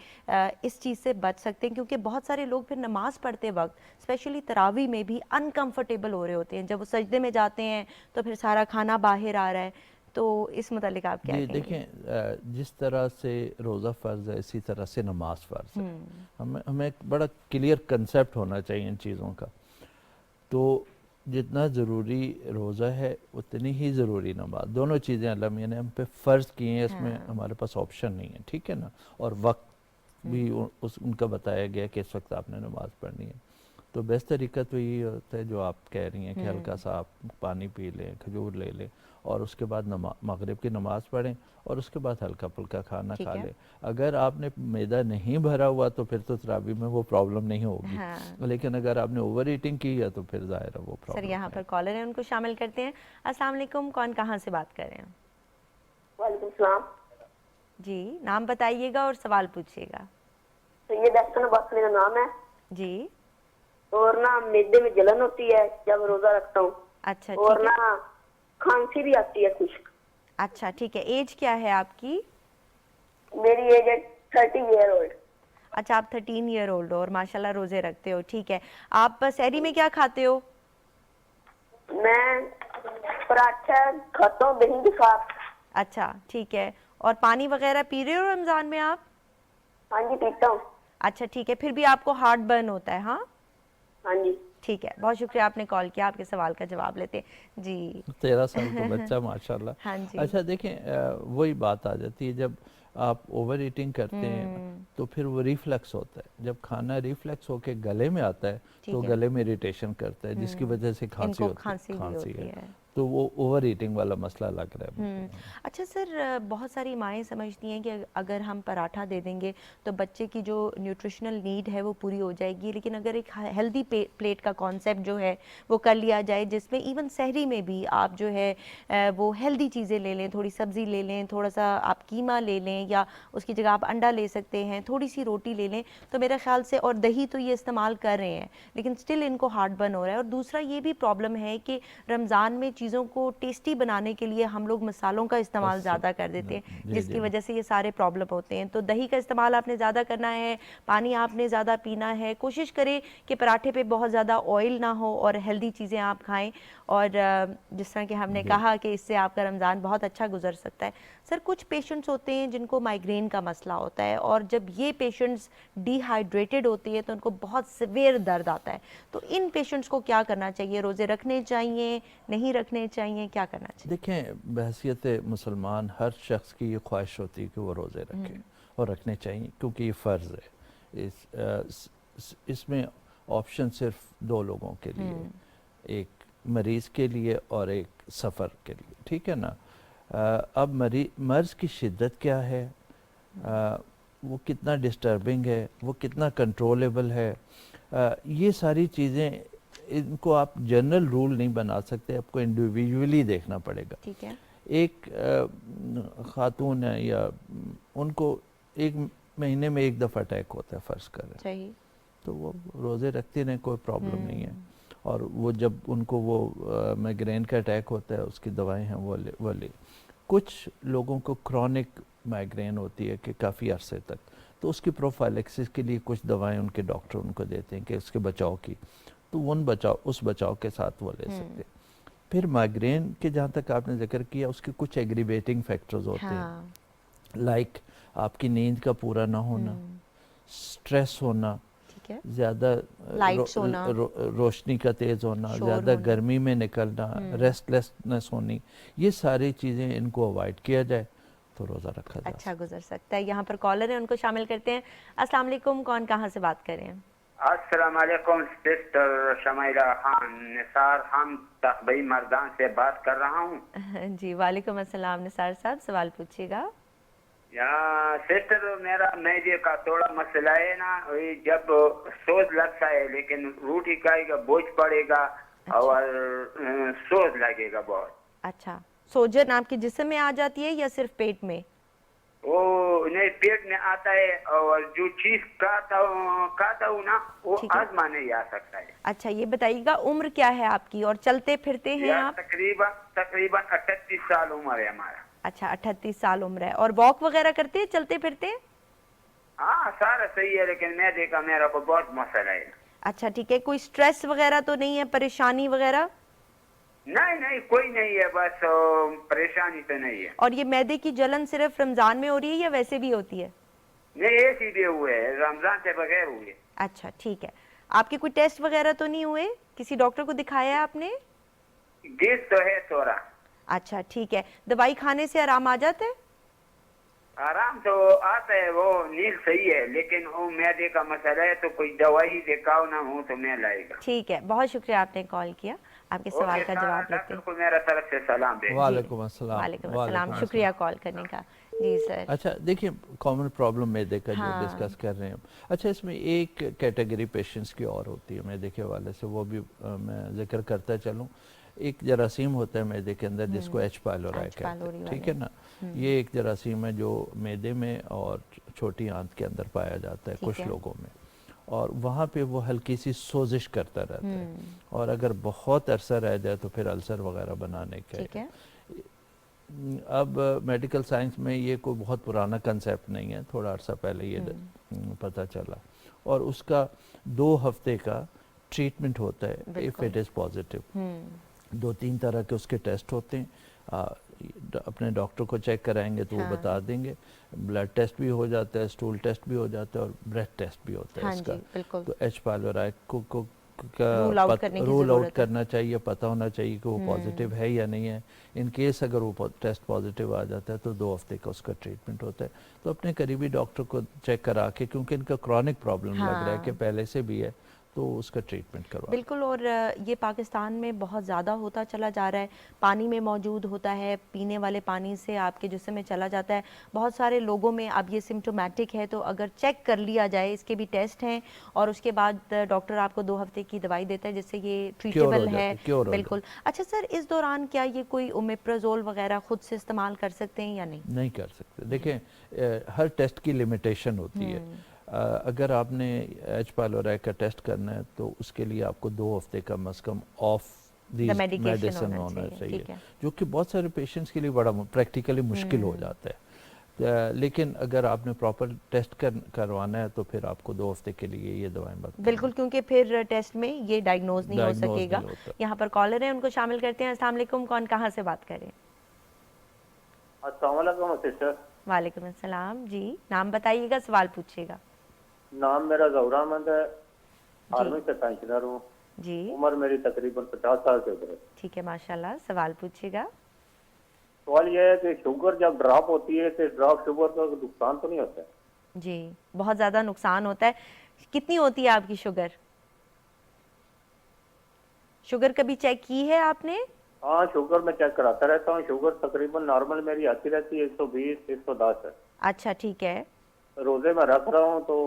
इस चीज़ से बच सकते हैं, क्योंकि बहुत सारे लोग फिर नमाज़ पढ़ते वक्त स्पेशली तरावी में भी अनकंफर्टेबल हो रहे होते हैं, जब वो सजदे में जाते हैं तो फिर सारा खाना बाहर आ रहा है। तो इस मुतालिक आप क्या
जी
कहेंगे?
देखें, जिस तरह से रोज़ा फ़र्ज़ है इसी तरह से नमाज फ़र्ज़ है। हमें एक बड़ा क्लियर कंसेप्ट होना चाहिए इन चीज़ों का। तो जितना ज़रूरी रोज़ा है उतनी ही ज़रूरी नमाज, दोनों चीज़ें अल्लाह मियां ने हम पे फ़र्ज़ की हैं, इसमें हमारे पास ऑप्शन नहीं है, ठीक है ना। और वक्त भी उनका बताया गया कि इस वक्त आपने नमाज़ पढ़नी है। तो बेस्ट तरीका तो यही होता है जो आप कह रही हैं कि हल्का सा आप पानी पी लें, खजूर ले लें और उसके बाद मगरिब की नमाज़ पढ़ें और उसके बाद हल्का फुल्का खाना खा लें। अगर आपने मैदा नहीं भरा हुआ तो फिर तो तरावी में वो प्रॉब्लम नहीं होगी।
हाँ।
लेकिन अगर आपने ओवर ईटिंग की है तो फिर ज़ाहिर है वो प्रॉब्लम।
सर यहाँ पर कॉलर है, उनको शामिल करते हैं। अस्सलाम वालेकुम, कौन कहाँ से बात कर रहे हैं?
वालेकुम सलाम
जी, नाम बताइएगा और सवाल पूछिएगा।
तो ये दर्शन अब्बास मेरा नाम है
जी।
और ना मैदे में जलन होती है जब रोजा रखता हूँ।
अच्छा
और
ठीक है।
ना खांसी भी आती है कुछ।
अच्छा ठीक है, एज क्या है आपकी?
मेरी एज है 30 ईयर ओल्ड।
अच्छा, आप 13 ईयर ओल्ड हो और माशाल्लाह रोजे रखते हो, ठीक है। आप सहरी में क्या खाते हो?
मैं पराठा खाता हूँ दही के साथ।
अच्छा ठीक है, और पानी वगैरह पी रहे हो रमजान में आप?
हाँ जी पीता हूँ।
अच्छा ठीक है, फिर भी आपको हार्ट बर्न होता है? हाँ
हाँ जी।
ठीक है, बहुत शुक्रिया आपने कॉल किया, आपके सवाल का जवाब लेते हैं जी।
13 साल का बच्चा माशाल्लाह।
हाँ जी।
अच्छा देखें, वही बात आ जाती है, जब आप ओवर ईटिंग करते हैं तो फिर वो रिफ्लक्स होता है। जब खाना रिफ्लक्स होके गले में आता है तो
ठीक है।
गले में इरिटेशन करता है, जिसकी वजह से खांसी
इनको
होती है।
खांसी भी होती
है
है।
तो वो ओवर ईटिंग वाला मसला लग रहा है मुझे।
अच्छा सर, बहुत सारी माएँ समझती हैं कि अगर हम पराठा दे देंगे तो बच्चे की जो न्यूट्रिशनल नीड है वो पूरी हो जाएगी, लेकिन अगर एक हेल्दी प्लेट का कॉन्सेप्ट जो है वो कर लिया जाए, जिसमें इवन सहरी में भी आप जो है वो हेल्दी चीज़ें ले लें, थोड़ी सब्ज़ी ले लें, थोड़ा सा आप कीमा ले लें या उसकी जगह आप अंडा ले सकते हैं, थोड़ी सी रोटी ले लें, तो मेरे ख्याल से, और दही तो ये इस्तेमाल कर रहे हैं लेकिन स्टिल इनको हार्ट बर्न हो रहा है। और दूसरा ये भी प्रॉब्लम है कि रमज़ान में चीज़ों को टेस्टी बनाने के लिए हम लोग मसालों का इस्तेमाल ज़्यादा कर देते हैं,
जी,
जिसकी
जी।
वजह से ये सारे प्रॉब्लम होते हैं। तो दही का इस्तेमाल आपने ज़्यादा करना है, पानी आपने ज़्यादा पीना है, कोशिश करें कि पराठे पे बहुत ज़्यादा ऑयल ना हो और हेल्दी चीज़ें आप खाएं। और जिस तरह कि हमने कहा कि इससे आपका रमज़ान बहुत अच्छा गुजर सकता है। सर, कुछ पेशेंट्स होते हैं जिनको माइग्रेन का मसला होता है, और जब ये पेशेंट्स डिहाइड्रेटेड होते हैं तो उनको बहुत सिवियर दर्द आता है, तो इन पेशेंट्स को क्या करना चाहिए? रोज़े रखने चाहिए, नहीं रखने चाहिए, क्या करना चाहिए?
देखें, बहसीत मुसलमान हर शख्स की ये ख्वाहिश होती है कि वो रोज़े रखे और रखने चाहिए, क्योंकि ये फ़र्ज़ है। इसमें ऑप्शन सिर्फ 2 लोगों के लिए, एक मरीज़ के लिए और एक सफ़र के लिए, ठीक है ना। अब मर्ज़ की शिद्दत क्या है, वो कितना डिस्टर्बिंग है, वो कितना कंट्रोलेबल है, ये सारी चीज़ें, इनको आप जनरल रूल नहीं बना सकते, आपको इंडिविजुअली देखना पड़ेगा।
ठीक है।
एक खातून है या उनको 1 महीने में 1 दफ़ा अटैक होता है, फ़र्ज़ करें,
सही।
तो वो रोज़े रखती रहें, कोई प्रॉब्लम नहीं है। और वो जब उनको वो माइग्रेन का अटैक होता है, उसकी दवाएं हैं वो ले। कुछ लोगों को क्रॉनिक माइग्रेन होती है कि काफ़ी अरसे तक, तो उसकी प्रोफाइलेक्सिस के लिए कुछ दवाएं उनके डॉक्टर उनको देते हैं कि उसके बचाव की, तो उस बचाव के साथ वो ले सकते हैं। फिर माइग्रेन के जहाँ तक आपने जिक्र किया, उसके कुछ एग्रीवेटिंग फैक्टर्स होते हैं, लाइक आपकी नींद का पूरा ना होना, स्ट्रेस होना,
ठीक है,
ज़्यादा
लाइट्स होना,
रोशनी का तेज़ होना, ज़्यादा
होना,
गर्मी में निकलना, रेस्टलेसनेस होनी, ये सारी चीज़ें इनको अवॉइड किया जाए तो रोज़ा रखा जा
अच्छा गुजर सकता है। यहाँ पर कॉलर है, उनको शामिल करते हैं। अस्सलाम वालेकुम, कौन कहाँ से बात कर रहे हैं?
अस्सलाम वालेकुम सिस्टर शमाइला खान, निसार हम तकबई मर्दान से बात कर रहा हूँ।
जी, वालेकुम अस्सलाम निसार साहब, सवाल पूछिएगा।
या सिस्टर, मेरा मैदे का थोड़ा मसला है ना, जब सोज लगता है लेकिन रोटी खाएगा बोझ पड़ेगा और सोज लगेगा बहुत।
अच्छा, सोजन आपके जिस्म में आ जाती है या सिर्फ पेट में?
वो नहीं, पेट में आता है, और जो चीज खाता हूँ ना, वो आजमा नहीं आ सकता है।
अच्छा, ये बताइएगा उम्र क्या है आपकी और चलते फिरते हैं आप?
तकरीबन 38 साल उम्र है हमारा।
अच्छा, 38 साल उम्र है, और वॉक वगैरह करते हैं, चलते फिरते हैं?
हाँ, सारा सही है, लेकिन मैं देखा मेरा को बहुत मसला है।
अच्छा ठीक है, कोई स्ट्रेस वगैरह तो नहीं है, परेशानी वगैरह?
नहीं, कोई नहीं है, बस परेशानी तो नहीं है।
और ये मैदे की जलन सिर्फ रमजान में हो रही है या वैसे भी होती है?
नहीं, ये सीधे हुए है, रमजान से बगैर हुए।
अच्छा ठीक है, आपके कोई टेस्ट वगैरह तो नहीं हुए? किसी डॉक्टर को दिखाया है आपने?
गैस तो है थोड़ा।
अच्छा ठीक है, दवाई खाने से आराम आ जाता है?
आराम तो आता है, वो नींद सही है, लेकिन वो मैदे का मसला है, तो कोई दवाई दिखाओ ना हो तो मैं लाएगा।
ठीक है, बहुत शुक्रिया आपने कॉल किया, आपके सवाल का जवाब लेते हैं।
मेरा तरफ से सलाम दे।
वालेकुम अस्सलाम।
वालेकुम अस्सलाम, शुक्रिया कॉल करने का। जी सर।
अच्छा देखिए, कॉमन प्रॉब्लम मैदे का जो डिस्कस कर रहे हैं। अच्छा, इसमें एक कैटेगरी पेशेंट्स की और होती है मैदे के हवाले से, वो भी मैं जिक्र करता चलूँ। एक जरासीम होता है मैदे के अंदर जिसको एच पाइलोराई कहते हैं, ठीक है ना। ये एक जरासीम है जो मैदे में और छोटी आंत के अंदर पाया जाता है कुछ लोगों में, और वहाँ पे वो हल्की सी सोजिश करता रहता है, और अगर बहुत अरसा रह जाए तो फिर अल्सर वगैरह बनाने के। अब मेडिकल साइंस में ये कोई बहुत पुराना कंसेप्ट नहीं है, थोड़ा अरसा पहले ये पता चला, और उसका 2 हफ्ते का ट्रीटमेंट होता है इफ़ इट इज़ पॉजिटिव। 2-3 तरह के उसके टेस्ट होते हैं, अपने डॉक्टर को चेक कराएंगे तो वो बता देंगे। ब्लड टेस्ट भी हो जाता है, स्टूल टेस्ट भी हो जाता है, और ब्रेथ टेस्ट भी होता है इसका। तो एच पाइलोराई
Rule out करने की
रूल आउट
ज़रूरत है।
करना चाहिए, पता होना चाहिए कि वो पॉजिटिव है या नहीं है। इन केस अगर वो टेस्ट पॉजिटिव आ जाता है तो 2 हफ्ते का उसका ट्रीटमेंट होता है। तो अपने करीबी डॉक्टर को चेक करा के, क्योंकि इनका क्रॉनिक प्रॉब्लम लग रहा है कि
हाँ।
पहले से भी है, तो उसका ट्रीटमेंट करवा।
बिल्कुल। और ये पाकिस्तान में बहुत ज़्यादा होता चला जा रहा है, पानी में मौजूद होता है, पीने वाले पानी से आपके जिस्म में चला जाता है। बहुत सारे लोगों में अब ये सिम्टोमेटिक है, तो अगर चेक कर लिया जाए, इसके भी टेस्ट हैं, और उसके बाद डॉक्टर आपको 2 हफ्ते की दवाई देता है जिससे ये ट्रीटेबल है।
क्योर हो
बिल्कुल। अच्छा सर, इस दौरान क्या ये कोई ओमेप्राजोल वगैरह खुद से इस्तेमाल कर सकते हैं या नहीं?
नहीं कर सकते। देखें, हर टेस्ट की लिमिटेशन होती है। अगर आपने एच पाइलोराई का टेस्ट करना है तो उसके लिए आपको 2 हफ्ते का कम से कम ऑफ मेडिसिन होना चाहिए, जो कि बहुत सारे पेशेंट्स के लिए बड़ा प्रैक्टिकली मुश्किल हो जाता है। लेकिन अगर आपने प्रॉपर टेस्ट करवाना है तो फिर आपको 2 हफ्ते के लिए ये दवाएं बता।
बिल्कुल, क्योंकि फिर टेस्ट में ये डायग्नोज नहीं हो सकेगा। यहाँ पर कॉलर है, उनको शामिल करते हैं। अस्सलाम वालेकुम, कौन कहाँ से बात करें?
अस्सलाम वालेकुम सिस्टर।
वालेकुम अस्सलाम जी, नाम बताइएगा, सवाल पूछिएगा।
नाम मेरा ज़हूर अहमद है, आर्मी से पेंशनर हूँ
जी।
उम्र मेरी तकरीबन 50 साल से ऊपर है।
ठीक है, माशाल्लाह। सवाल पूछिएगा।
सवाल यह है कि शुगर जब ड्रॉप होती है तो ड्रॉप शुगर का नुकसान तो नहीं होता है?
जी, बहुत ज़्यादा नुकसान होता है। कितनी होती है आपकी शुगर? शुगर कभी चेक की है आपने?
हाँ, शुगर मैं चेक कराता रहता हूँ। शुगर तकरीबन नॉर्मल मेरी आती रहती है, 120 110 है।
अच्छा, ठीक है।
रोजे में रख रहा हूँ तो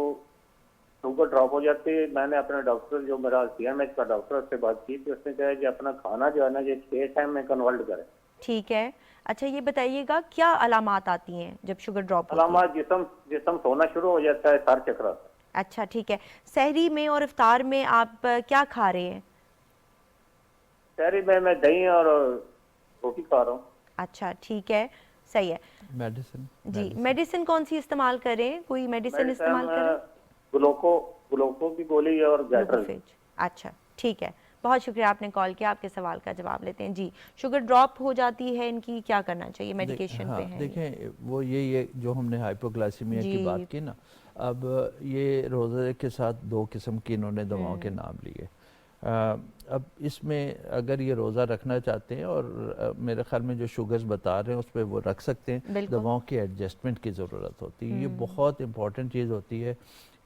शुगर ड्रॉप हो जाती है। मैंने अपने डॉक्टर, जो मेरा CMH का डॉक्टर, उससे बात की थी। उसने कहा कि अपना खाना जो है ना, ये 6 टाइम में कन्वर्ट करें।
ठीक है। अच्छा, ये बताइएगा क्या अलामात आती हैं जब शुगर ड्रॉप होती है?
अलामात, जिस्म सोना शुरू हो जाता है, सर चक्कर आता है।
अच्छा, ठीक है। सहरी में और इफ्तार में आप क्या खा रहे हैं?
शहरी में मैं दही और रोटी खा रहा हूँ।
अच्छा, ठीक है, सही है।
मेडिसिन
जी, मेडिसिन कौन सी इस्तेमाल करें? कोई मेडिसिन इस्तेमाल करें?
ग्लूको की गोली और
ग्लूकोफेज। अच्छा, ठीक है, बहुत शुक्रिया आपने कॉल किया। आपके सवाल का जवाब लेते हैं। जी, शुगर ड्रॉप हो जाती है, इनकी क्या करना चाहिए? मेडिकेशन पे है?
देखें, वो ये जो हमने हाइपोग्लाइसीमिया की बात की ना, अब ये रोज़े के साथ 2 किस्म की इन्होंने दवाओं के नाम लिए। अब इसमें अगर ये रोज़ा रखना चाहते हैं और मेरे ख्याल में जो शुगर्स बता रहे हैं उस पर वो रख सकते हैं। दवाओं की एडजस्टमेंट की ज़रूरत होती है। ये बहुत इंपॉर्टेंट चीज़ होती है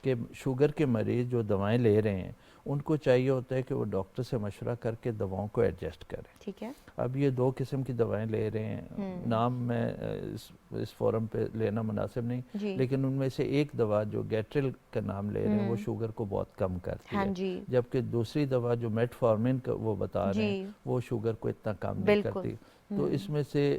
कि शुगर के मरीज़ जो दवाएं ले रहे हैं उनको चाहिए होता है कि वो डॉक्टर से मशवरा करके दवाओं को एडजस्ट करें।
ठीक है।
अब ये 2 किस्म की दवाएं ले रहे हैं, नाम मैं इस फोरम पे लेना मुनासिब नहीं, लेकिन उनमें से एक दवा जो गैट्रिल का नाम ले रहे हैं वो शुगर को बहुत कम करती है, जबकि दूसरी दवा जो मेटफॉर्मिन का वो बता रहे हैं वो शुगर को इतना कम नहीं करती। तो इसमें से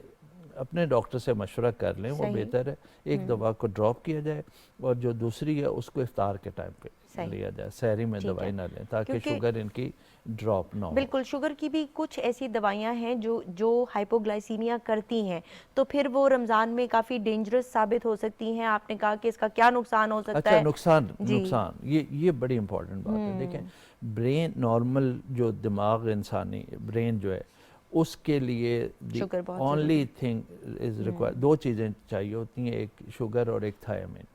अपने डॉक्टर से मशवरा कर लें, वो बेहतर है। एक दवा को ड्रॉप किया जाए और जो दूसरी है उसको इफ्तार के टाइम पे लिया जाए, सहरी में दवाई ना लें, ताकि शुगर इनकी ड्रॉप ना हो।
बिल्कुल, शुगर की भी कुछ ऐसी दवाइयां हैं जो हाइपोग्लाइसीमिया करती हैं, तो फिर वो रमज़ान में काफ़ी डेंजरस साबित हो सकती हैं। आपने कहा कि इसका क्या नुकसान हो सकता है?
नुकसान ये बड़ी इंपॉर्टेंट बात है। देखें, ब्रेन नॉर्मल जो दिमाग इंसानी ब्रेन जो है उसके लिए ओनली थिंग इज रिक्वायर्ड, 2 चीज़ें चाहिए होती हैं, एक शुगर और एक थायमिन।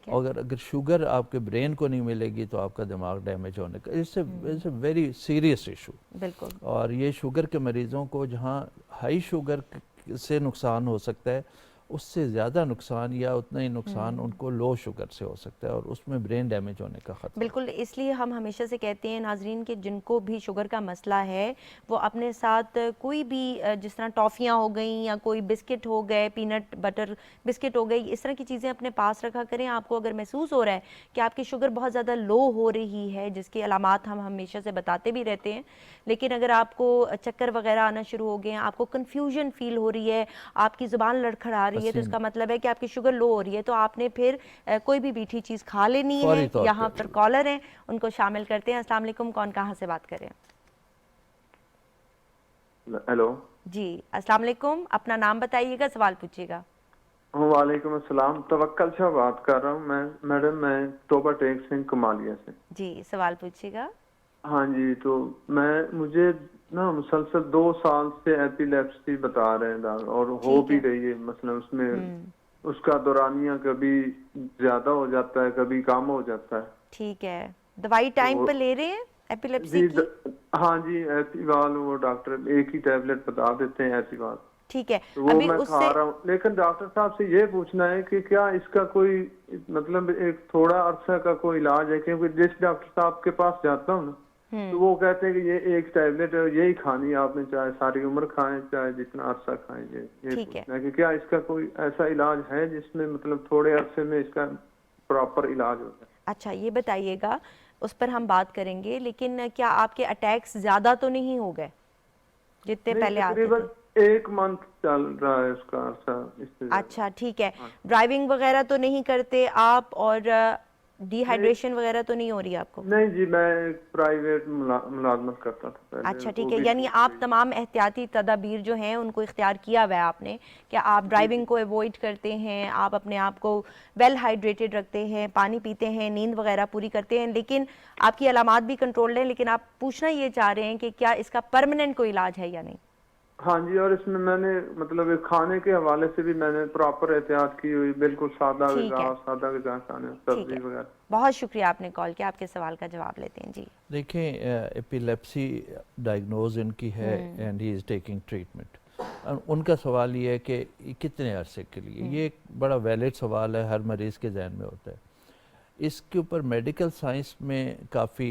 अगर शुगर आपके ब्रेन को नहीं मिलेगी तो आपका दिमाग डैमेज होने का it's a very serious issue.
बिल्कुल।
और ये शुगर के मरीज़ों को जहाँ हाई शुगर से नुकसान हो सकता है उससे ज़्यादा नुकसान या उतना ही नुकसान उनको लो शुगर से हो सकता है और उसमें ब्रेन डैमेज होने का खतरा।
बिल्कुल, इसलिए हम हमेशा से कहते हैं नाजरीन कि जिनको भी शुगर का मसला है वो अपने साथ कोई भी जिस तरह टॉफ़ियाँ हो गई या कोई बिस्किट हो गए, पीनट बटर बिस्किट हो गई, इस तरह की चीज़ें अपने पास रखा करें। आपको अगर महसूस हो रहा है कि आपकी शुगर बहुत ज़्यादा लो हो रही है, जिसके अलामात हम हमेशा से बताते भी रहते हैं, लेकिन अगर आपको चक्कर वगैरह आना शुरू हो गए हैं, आपको कन्फ्यूजन फील हो रही है, आपकी ज़ुबान लड़खड़ा रही है, तो इसका मतलब है कि आपकी शुगर लो हो रही है, तो आपने फिर कोई भी मीठी चीज़ खा लेनी है। यहाँ पर कॉलर हैं, उनको शामिल करते हैं। अस्सलाम वालेकुम, कौन कहाँ से बात करें?
हेलो
जी, अस्सलाम वालेकुम, अपना नाम बताइएगा, सवाल पूछिएगा।
वालेकुम अस्सलाम, तवक्कल शाह बात कर रहा हूँ मैडम, मैं तोबा टेक सिंह कमालिया से।
जी, सवाल पूछिएगा।
हाँ जी, तो मुझे ना मुसलसल 2 साल से एपिलेप्सी बता रहे हैं और हो भी रही है, मतलब उसमें उसका दौरानिया कभी ज्यादा हो जाता है, कभी कम हो जाता है।
ठीक है, दवाई टाइम पर ले रहे हैं एपिलेप्सी
जी
की?
हाँ जी, एसीवाल वो डॉक्टर एक ही टैबलेट बता देते हैं एसीवाल,
ठीक है,
तो वो
अभी
मैं
उससे
खा रहा हूँ। लेकिन डॉक्टर साहब से ये पूछना है कि क्या इसका कोई मतलब एक थोड़ा अरसा का कोई इलाज है? क्योंकि जिस डॉक्टर साहब के पास जाता हूँ ना, तो वो कहते हैं कि ये एक टैबलेट है, यही खानी है आपने, चाहे सारी उम्र खाएं चाहे जितना अरसा खाएं। ये
ठीक है।
पूछना है कि क्या इसका कोई ऐसा इलाज है जिसमें मतलब थोड़े अरसे में इसका प्रॉपर इलाज हो जाए?
अच्छा, ये बताइएगा, उस पर हम बात करेंगे, लेकिन क्या आपके अटैक्स ज़्यादा तो नहीं हो गए जितने
नहीं,
पहले आते
तकरीबन
थे?
1 मंथ चल रहा है उसका अरसा, इससे ज्यादा।
अच्छा, ठीक है।
हाँ।
ड्राइविंग वगैरह तो नहीं करते आप, और
नहीं
डिहाइड्रेशन वगैरह तो नहीं हो रही आपको?
नहीं जी, मैं प्राइवेट मुलाजमत करता था पहले,
अच्छा,
वो
ठीक है,
भी
यानी
छूट
आप
गई।
तमाम एहतियाती तदाबीर जो हैं उनको इख्तियार किया हुआ है आपने, कि आप ड्राइविंग को अवॉइड करते हैं, आप अपने आप को वेल हाइड्रेटेड रखते हैं, पानी पीते हैं, नींद वगैरह पूरी करते हैं, लेकिन आपकी अलामात भी कंट्रोल्ड हैं, लेकिन आप पूछना ये चाह रहे हैं कि क्या इसका परमानेंट कोई इलाज है या नहीं?
हाँ जी, और इसमें मैंने मतलब एक खाने के हवाले से भी मैंने प्रॉपर एहतियात की हुई, बिल्कुल सादा
ठीक है,
ग़िज़ा, सादा ग़िज़ा खाने,
ठीक
सब्जी
है,
वगैरह।
बहुत शुक्रिया आपने कॉल किया, आपके सवाल का जवाब लेते हैं जी।
देखें, एपिलेप्सी डायग्नोज इनकी है and he is taking treatment. उनका सवाल ये है कि ये कितने अरसे के लिए, ये एक बड़ा वैलिड सवाल है, हर मरीज़ के जहन में होता है। इसके ऊपर मेडिकल साइंस में काफ़ी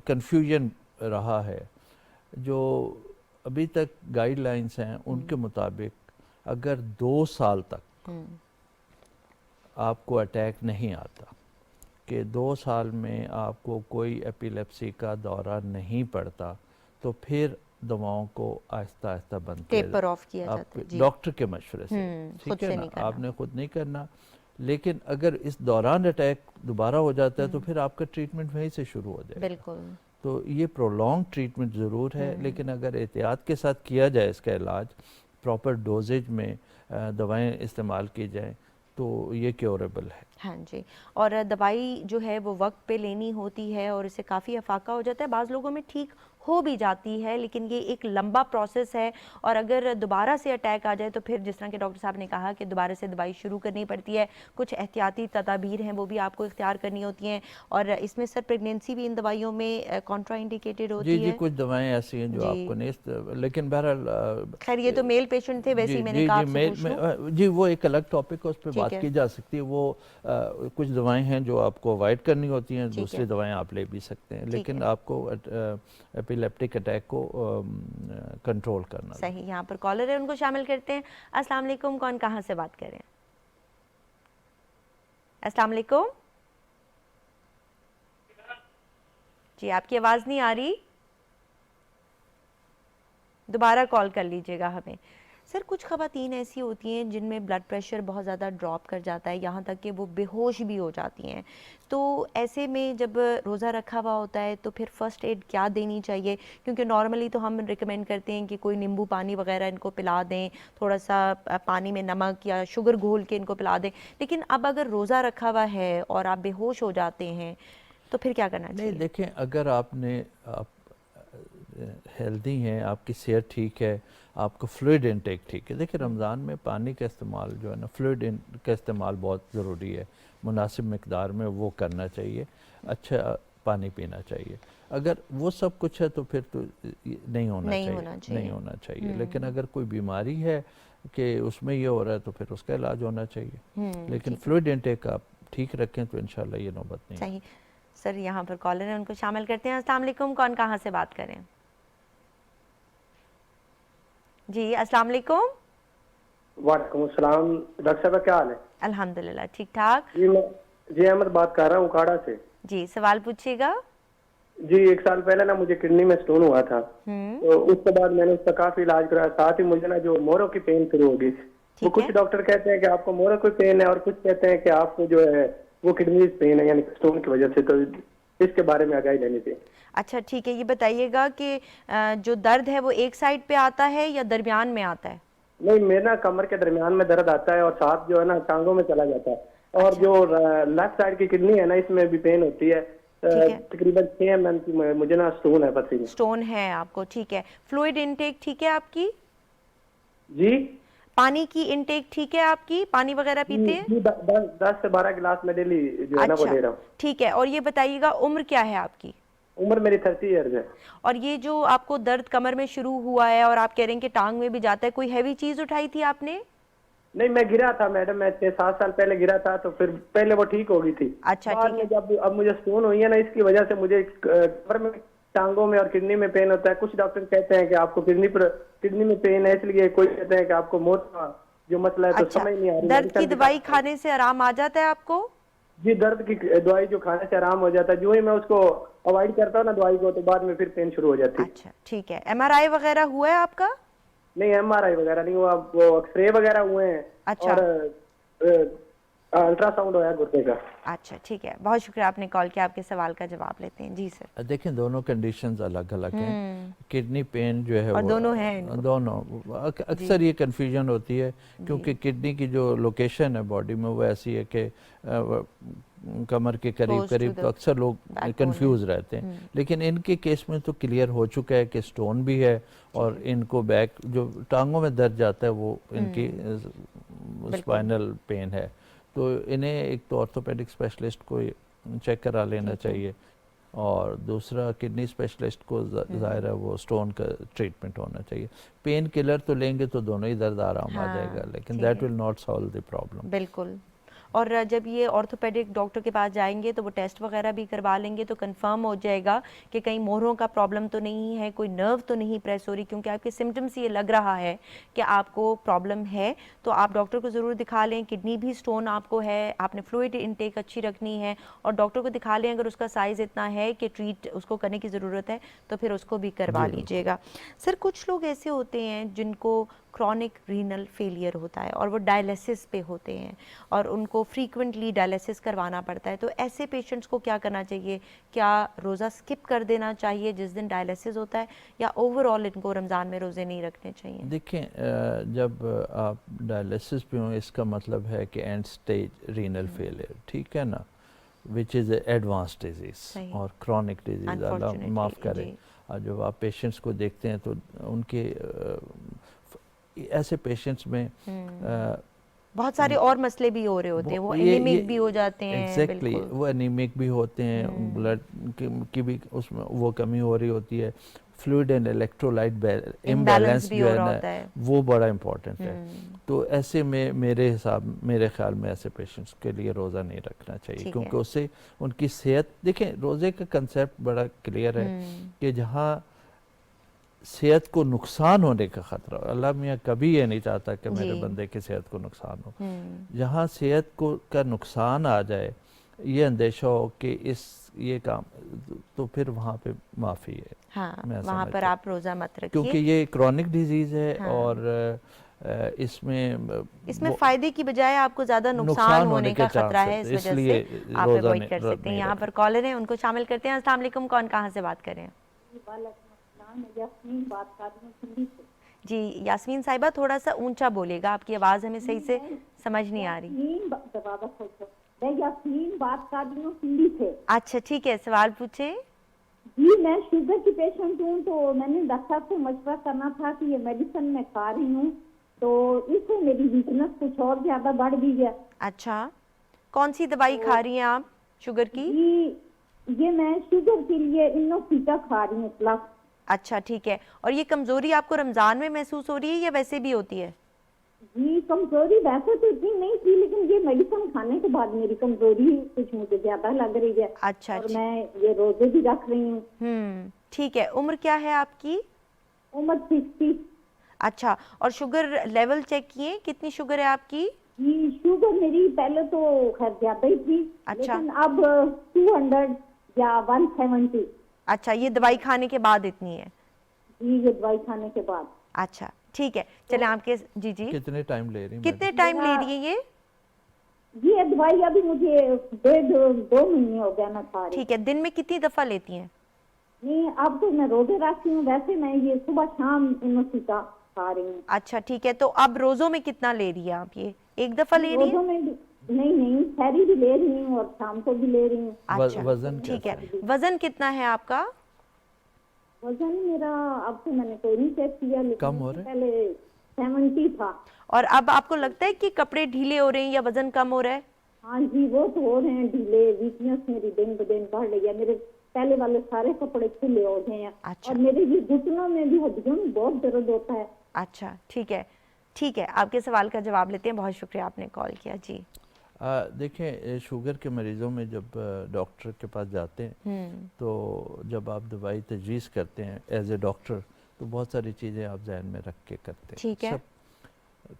कन्फ्यूजन रहा है। जो अभी तक गाइडलाइंस हैं उनके मुताबिक अगर 2 साल तक आपको अटैक नहीं आता, कि 2 साल में आपको कोई एपिलेप्सी का दौरा नहीं पड़ता, तो फिर दवाओं को आहिस्ता आहिस्ता बंद
टेपर ऑफ किया जाता है जी।
डॉक्टर के मशवरे से,
खुद
ठीक है
से
ना,
नहीं करना।
आपने खुद नहीं करना। लेकिन अगर इस दौरान अटैक दोबारा हो जाता है तो फिर आपका ट्रीटमेंट वहीं से शुरू हो जाएगा।
बिल्कुल।
तो ये प्रोलॉन्ग ट्रीटमेंट ज़रूर है, लेकिन अगर एहतियात के साथ किया जाए इसका इलाज, प्रॉपर डोजेज में दवाएं इस्तेमाल की जाएं, तो ये क्योरेबल है।
हाँ जी, और दवाई जो है वो वक्त पे लेनी होती है और इससे काफ़ी अफाका हो जाता है, बाज़ लोगों में ठीक हो भी जाती है, लेकिन ये एक लंबा प्रोसेस है, और अगर दोबारा से अटैक आ जाए तो फिर जिस तरह के डॉक्टर साहब ने कहा कि दोबारा से दवाई शुरू करनी पड़ती है। कुछ एहतियाती तदाबीर हैं वो भी आपको इख्तियार करनी होती हैं, और इसमें सर प्रेगनेंसी भी इन दवाइयों में कॉन्ट्रा इंडिकेटेड होती
जी
है।
कुछ दवाएं ऐसी हैं जो आपको नहीं, लेकिन बहरहाल
खैर ये तो मेल पेशेंट थे, वैसे ही मैंने कहा आपसे पूछ लूं।
जी वो एक अलग टॉपिक है, उस पर बात
है।
की जा सकती है। वो कुछ दवाएं हैं जो आपको अवॉइड करनी होती हैं, दूसरी दवाएं आप ले भी सकते हैं, लेकिन आपको एपिलेप्टिक अटैक को कंट्रोल करना।
सही, यहाँ पर कॉलर है, उनको शामिल करते हैं। अस्सलाम वालेकुम, कौन कहाँ से बात कर रहे हैं? अस्सलाम वालेकुम जी, आपकी आवाज़ नहीं आ रही, दोबारा कॉल कर लीजिएगा हमें। सर कुछ ख़वातीन ऐसी होती हैं जिनमें ब्लड प्रेशर बहुत ज़्यादा ड्रॉप कर जाता है, यहाँ तक कि वो बेहोश भी हो जाती हैं, तो ऐसे में जब रोज़ा रखा हुआ होता है तो फिर फ़र्स्ट एड क्या देनी चाहिए? क्योंकि नॉर्मली तो हम रिकमेंड करते हैं कि कोई नींबू पानी वगैरह इनको पिला दें, थोड़ा सा पानी में नमक या शुगर घोल के इनको पिला दें, लेकिन अब अगर रोज़ा रखा हुआ है और आप बेहोश हो जाते हैं तो फिर क्या करना चाहिए?
नहीं देखें, अगर आप हेल्दी हैं, आपकी सेहत ठीक है, आपका फ्लूइड इनटेक ठीक है। देखिए रमज़ान में पानी का इस्तेमाल जो है ना, फ्लूइड का इस्तेमाल बहुत ज़रूरी है, मुनासिब मिकदार में वो करना चाहिए, अच्छा पानी पीना चाहिए। अगर वो सब कुछ है तो फिर तो नहीं होना चाहिए। लेकिन अगर कोई बीमारी है कि उसमें ये हो रहा है तो फिर उसका इलाज होना चाहिए, लेकिन फ्लूइड इनटेक आप ठीक रखें तो इंशाल्लाह ये नौबत नहीं।
सही सर, यहाँ पर कॉलर है, उनको शामिल करते हैं। अस्सलाम वालेकुम, कौन कहाँ से बात करें? जी अस्सलाम वालेकुम।
वालेकुम अस्सलाम, डॉक्टर साहब क्या हाल है?
अल्हम्दुलिल्लाह ठीक ठाक।
जी अहमद बात कर रहा हूँ काड़ा से।
जी सवाल पूछिएगा।
जी 1 साल पहले ना मुझे किडनी में स्टोन हुआ था, तो उसके बाद मैंने उसका काफी इलाज कराया, साथ ही मुझे ना जो मोरो की पेन शुरू हो गई। वो कुछ डॉक्टर कहते हैं कि आपको मोरो की पेन है और कुछ कहते हैं कि आपको जो है वो किडनी पेन है, यानी स्टोन की वजह से, तो इसके बारे में आगाही लेनी थी।
अच्छा ठीक है, ये बताइएगा कि जो दर्द है वो एक साइड पे आता है या दरमियान में आता है?
नहीं, मेरे ना कमर के दरमियान में दर्द आता है और साथ जो है ना टांगों में चला जाता है, और जो लेफ्ट साइड की किडनी है ना इसमें भी पेन होती है। तकरीबन 6 mm की मुझे ना स्टोन है पथरी में।
स्टोन है आपको, ठीक है। फ्लूइड इनटेक ठीक है आपकी?
जी
पानी की इनटेक ठीक है आपकी? पानी वगैरह पीते हैं?
10 से 12 गिलास में डेली जो है ना वो ले रहा हूँ।
ठीक है, और ये बताइएगा उम्र क्या है आपकी?
उम्र मेरी 30 ईयर्स है।
और ये जो आपको दर्द कमर में शुरू हुआ है और आप कह रहे हैं कि टांग में भी जाता है, कोई हैवी चीज उठाई थी आपने?
नहीं, मैं गिरा था मैडम, मैं 6-7 साल पहले गिरा था, तो फिर पहले वो ठीक हो गई थी।
अच्छा,
बाद में जब अब मुझे स्टोन हुई है ना, इसकी वजह से मुझे कमर में, टांगों में और किडनी में पेन होता है। कुछ डॉक्टर कहते हैं कि आपको किडनी में पेन है, इसलिए कोई कहते हैं कि आपको मौत का जो मसला है। तो
अच्छा,
समझ नहीं आ रही।
दर्द की दवाई खाने से आराम आ जाता है आपको?
जी, दर्द की दवाई जो खाने से आराम हो जाता है, जो ही मैं उसको अवॉइड करता हूँ ना दवाई को, तो बाद में फिर पेन शुरू हो जाती है।
अच्छा, ठीक है। MRI वगैरह हुआ है आपका?
नहीं, MRI वगैरह नहीं हुआ, वो एक्सरे वगैरह हुए हैं।
अच्छा।
और अल्ट्रासाउंड हुआ है गुर्दे का।
अच्छा, ठीक है, बहुत शुक्रिया आपने कॉल किया। आपके सवाल का जवाब लेते हैं। जी सर।
देखें, दोनों कंडीशंस अलग अलग हैं। किडनी पेन जो है
और
वो
दोनों हैं,
दोनों अक्सर ये कंफ्यूजन होती है, क्योंकि किडनी की जो लोकेशन है बॉडी में वो ऐसी है कि कमर के करीब करीब, तो अक्सर लोग कंफ्यूज रहते हैं। लेकिन इनके केस में तो क्लियर हो चुका है कि स्टोन भी है, और इनको बैक जो टांगों में दर्द जाता है वो इनकी स्पाइनल पेन है। तो इन्हें एक तो ऑर्थोपेडिक स्पेशलिस्ट को चेक करा लेना चाहिए, और दूसरा किडनी स्पेशलिस्ट को ज़ाहिर है वो स्टोन का ट्रीटमेंट होना चाहिए। पेन किलर तो लेंगे तो दोनों ही दर्द आराम आ जाएगा, लेकिन that will not solve the problem.
बिल्कुल। और जब ये ऑर्थोपेडिक डॉक्टर के पास जाएंगे तो वो टेस्ट वगैरह भी करवा लेंगे, तो कंफर्म हो जाएगा कि कहीं मोहरों का प्रॉब्लम तो नहीं है, कोई नर्व तो नहीं प्रेस हो रही, क्योंकि आपके सिम्टम्स ये लग रहा है कि आपको प्रॉब्लम है। तो आप डॉक्टर को ज़रूर दिखा लें। किडनी भी स्टोन आपको है, आपने फ्लूइड इनटेक अच्छी रखनी है, और डॉक्टर को दिखा लें। अगर उसका साइज़ इतना है कि ट्रीट उसको करने की ज़रूरत है तो फिर उसको भी करवा लीजिएगा। सर, कुछ लोग ऐसे होते हैं जिनको क्रॉनिक रीनल फेलियर होता है और वो डायलिसिस पे होते हैं और उनको फ्रीक्वेंटली डायलिसिस करवाना पड़ता है, तो ऐसे पेशेंट्स को क्या करना चाहिए? क्या रोज़ा स्किप कर देना चाहिए जिस दिन डायलिसिस होता है, या ओवरऑल इनको रमज़ान में रोज़े नहीं रखने चाहिए?
देखें, जब आप डायलिसिस पे हो, इसका मतलब है कि एंड स्टेज रीनल फेलियर, ठीक है ना, विच इज़ एडवांस डिजीज़ और क्रॉनिक डिजीज़, अल्लाह माफ़ करे। और जब आप पेशेंट्स को देखते हैं तो उनके ऐसे पेशेंट्स में
बहुत सारे और मसले भी हो रहे होते हैं, वो एनीमिक भी हो जाते हैं।
एग्जैक्टली, वो एनीमिक भी होते हैं, ब्लड की भी उसमें वो कमी हो रही होती है, फ्लूइड एंड इलेक्ट्रोलाइट इम्बैलेंस जो है ना, वो बड़ा इम्पोर्टेंट है। तो ऐसे में मेरे ख्याल में ऐसे पेशेंट्स के लिए रोज़ा नहीं रखना चाहिए, क्योंकि उससे उनकी सेहत, देखें रोज़े का कंसेप्ट बड़ा क्लियर है कि जहाँ सेहत को नुकसान होने का खतरा, अल्लाह मियाँ कभी ये नहीं चाहता कि मेरे बंदे की सेहत को नुकसान हो। जहाँ सेहत को का नुकसान आ जाए, ये अंदेशा हो कि ये काम, तो फिर वहाँ पे माफ़ी है।
हाँ, वहाँ पर आप रोज़ा मत रखिए,
क्योंकि ये क्रॉनिक डिजीज़ है। हाँ। और इसमें
फ़ायदे की बजाय आपको ज़्यादा नुकसान होने का खतरा है, इस वजह से आप अवॉइड कर सकते हैं। यहाँ पर कॉलर हैं, उनको शामिल करते हैं। अस्सलाम वालेकुम, कौन कहाँ से बात कर रहे हैं?
यास्मीन बात कर रही हूं दिल्ली से।
जी यास्मीन साहिबा, थोड़ा सा ऊंचा बोलिएगा, आपकी आवाज़ हमें सही से समझ नहीं आ रही।
मैं यास्मीन बात कर रही हूँ दिल्ली से।
अच्छा, ठीक है, सवाल पूछे।
जी, मैं शुगर की पेशेंट हूँ, तो मैंने डॉक्टर साहब से मशवरा करना था कि ये मेडिसिन मैं खा रही हूँ तो इससे मेरी वीकनेस कुछ और ज्यादा बढ़ गई है।
अच्छा, कौन सी दवाई खा रही हैं आप शुगर की?
ये मैं शुगर के लिए इनोफिटा खा रही हूँ प्लस।
अच्छा, ठीक है। और ये कमजोरी आपको रमजान में महसूस हो रही है या वैसे भी होती है?
जी, कमजोरी वैसे तो इतनी नहीं थी, लेकिन ये मेडिसिन खाने के बाद मेरी कमजोरी कुछ मुझे ज्यादा लग रही है।
अच्छा,
और मैं ये रोजे भी रख रही हूँ।
ठीक है। उम्र क्या है आपकी?
उम्र 60।
अच्छा, और शुगर लेवल चेक किए, कितनी शुगर है आपकी?
जी, शुगर मेरी पहले तो खैर ज्यादा ही थी। अच्छा, लेकिन अब 200 या 170।
अच्छा, ये दवाई खाने के बाद इतनी है?
जी, ये दवाई खाने के बाद।
अच्छा, ठीक है। चले आपके जी
कितने टाइम ले रही हैं?
कितने टाइम ले रही है
ये दवाई? अभी मुझे 1.5-2 महीने हो गया मैं खा रही।
ठीक है। दिन में कितनी दफा लेती हैं?
नहीं, अब तो मैं रोजे रखती हूँ, वैसे मैं ये सुबह शाम इनोसिटा खा रही हूँ।
अच्छा, ठीक है। तो अब रोजों में कितना ले रही है आप? ये एक दफा ले रही है?
नहीं, सहरी भी ले रही हूँ और शाम को भी ले रही हूँ।
अच्छा,
वजन
ठीक है। वजन कितना है आपका?
वजन मेरा अब तो मैंने कोई नहीं चेक किया, लेकिन
कम हो रहा है?
पहले 70 था।
और अब आपको लगता है कि कपड़े ढीले हो रहे हैं या वजन कम हो रहा है?
हाँ जी, वो तो हो रहे हैं ढीले। वीकनेस मेरी दिन ब दिन बढ़ रही है। मेरे पहले वाले सारे कपड़े खुले हो गए हैं।
अच्छा।
और मेरे भी घुटनों में भी हड्डियों में बहुत दर्द होता है।
अच्छा, ठीक है, ठीक है, आपके सवाल का जवाब लेते हैं। बहुत शुक्रिया आपने कॉल किया जी।
देखें, शुगर के मरीज़ों में जब डॉक्टर के पास जाते हैं तो जब आप दवाई तजवीज़ करते हैं एज ए डॉक्टर, तो बहुत सारी चीज़ें आप जहन में रख के करते हैं।
ठीक है।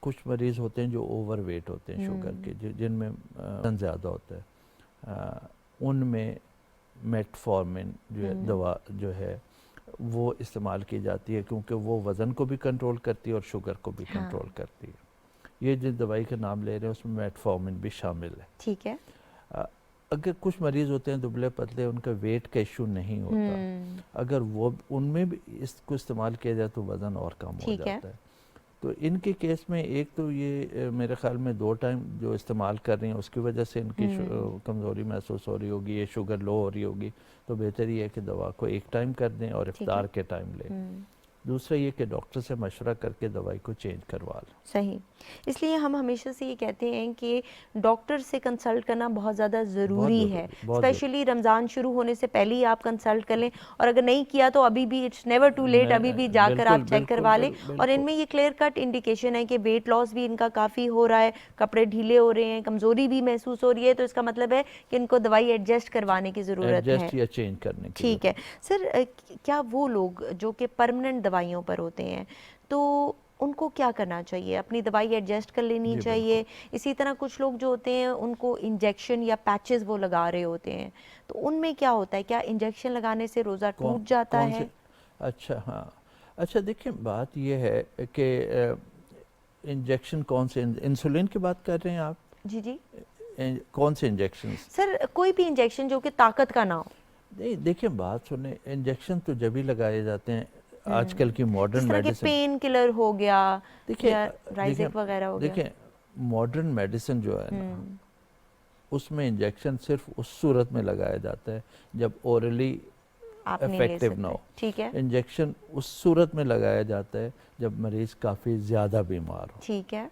कुछ मरीज़ होते हैं जो ओवर वेट होते हैं शुगर के, जिनमें वज़न ज़्यादा होता है, उनमें मेटफॉर्मिन जो है दवा जो है वो इस्तेमाल की जाती है, क्योंकि वो वज़न को भी कंट्रोल करती है और शुगर को भी कंट्रोल करती है। ये जिस दवाई का नाम ले रहे हैं उसमें मेटफॉर्मिन भी शामिल है।
ठीक है।
अगर कुछ मरीज़ होते हैं दुबले पतले, उनका वेट का इशू नहीं होता, अगर वो उनमें भी इसको इस्तेमाल किया जाए तो वज़न और कम हो जाता है। तो इनके केस में एक तो ये मेरे ख्याल में 2 टाइम जो इस्तेमाल कर रही हैं उसकी वजह से इनकी कमज़ोरी महसूस हो रही होगी, ये शुगर लो हो रही होगी, तो बेहतर ये है कि दवा को एक टाइम कर दें और इफ्तार के टाइम लें। दूसरा ये कि डॉक्टर से मशवरा करके दवाई को चेंज करवा लें।
सही, इसलिए हम हमेशा से ये कहते हैं कि डॉक्टर से कंसल्ट करना बहुत ज़्यादा ज़रूरी है। स्पेशली रमज़ान शुरू होने से पहले ही आप कंसल्ट कर लें, और अगर नहीं किया तो अभी भी इट्स नेवर टू लेट, अभी भी जाकर आप चेक करवा लें। और इनमें ये क्लियर कट इंडिकेशन है कि वेट लॉस भी इनका काफ़ी हो रहा है, कपड़े ढीले हो रहे हैं, कमज़ोरी भी महसूस हो रही है, तो इसका मतलब है कि इनको दवाई एडजस्ट करवाने की ज़रूरत है,
या चेंज करने की।
ठीक है सर, क्या वो लोग जो कि परमानेंट दवाइयों पर होते हैं तो उनको क्या करना चाहिए? अपनी दवाई एडजस्ट कर लेनी चाहिए? इसी तरह कुछ लोग जो होते हैं उनको इंजेक्शन या पैचेस वो लगा रहे होते हैं, तो उनमें क्या होता है? क्या इंजेक्शन लगाने से रोज़ा टूट जाता है?
अच्छा, हाँ, अच्छा देखिए, बात ये है कि इंजेक्शन कौन से, इंसुलिन की बात कर रहे हैं आप?
जी जी।
कौन से इंजेक्शन?
सर कोई भी इंजेक्शन जो कि ताकत का ना हो।
नहीं, देखिए बात सुने, इंजेक्शन तो जब भी लगाए जाते हैं आजकल की मॉडर्न मेडिसिन,
पेन किलर हो गया,
देखिए
राइजिक वगैरह हो गया।
देखिए मॉडर्न मेडिसिन जो है ना, उसमें इंजेक्शन सिर्फ उस सूरत में लगाया जाता है जब ओरली इफेक्टिव ना हो।
ठीक है।
इंजेक्शन उस सूरत में लगाया जाता है जब मरीज काफ़ी ज़्यादा बीमार हो।
ठीक है,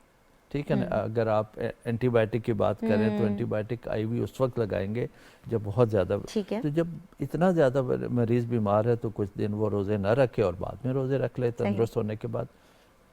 ठीक है ना। अगर आप एंटीबायोटिक की बात करें तो एंटीबायोटिक आईवी उस वक्त लगाएंगे जब बहुत ज़्यादा, तो जब इतना ज़्यादा मरीज़ बीमार है तो कुछ दिन वो रोज़े ना रखे और बाद में रोज़े रख ले तंदुरुस्त होने के बाद।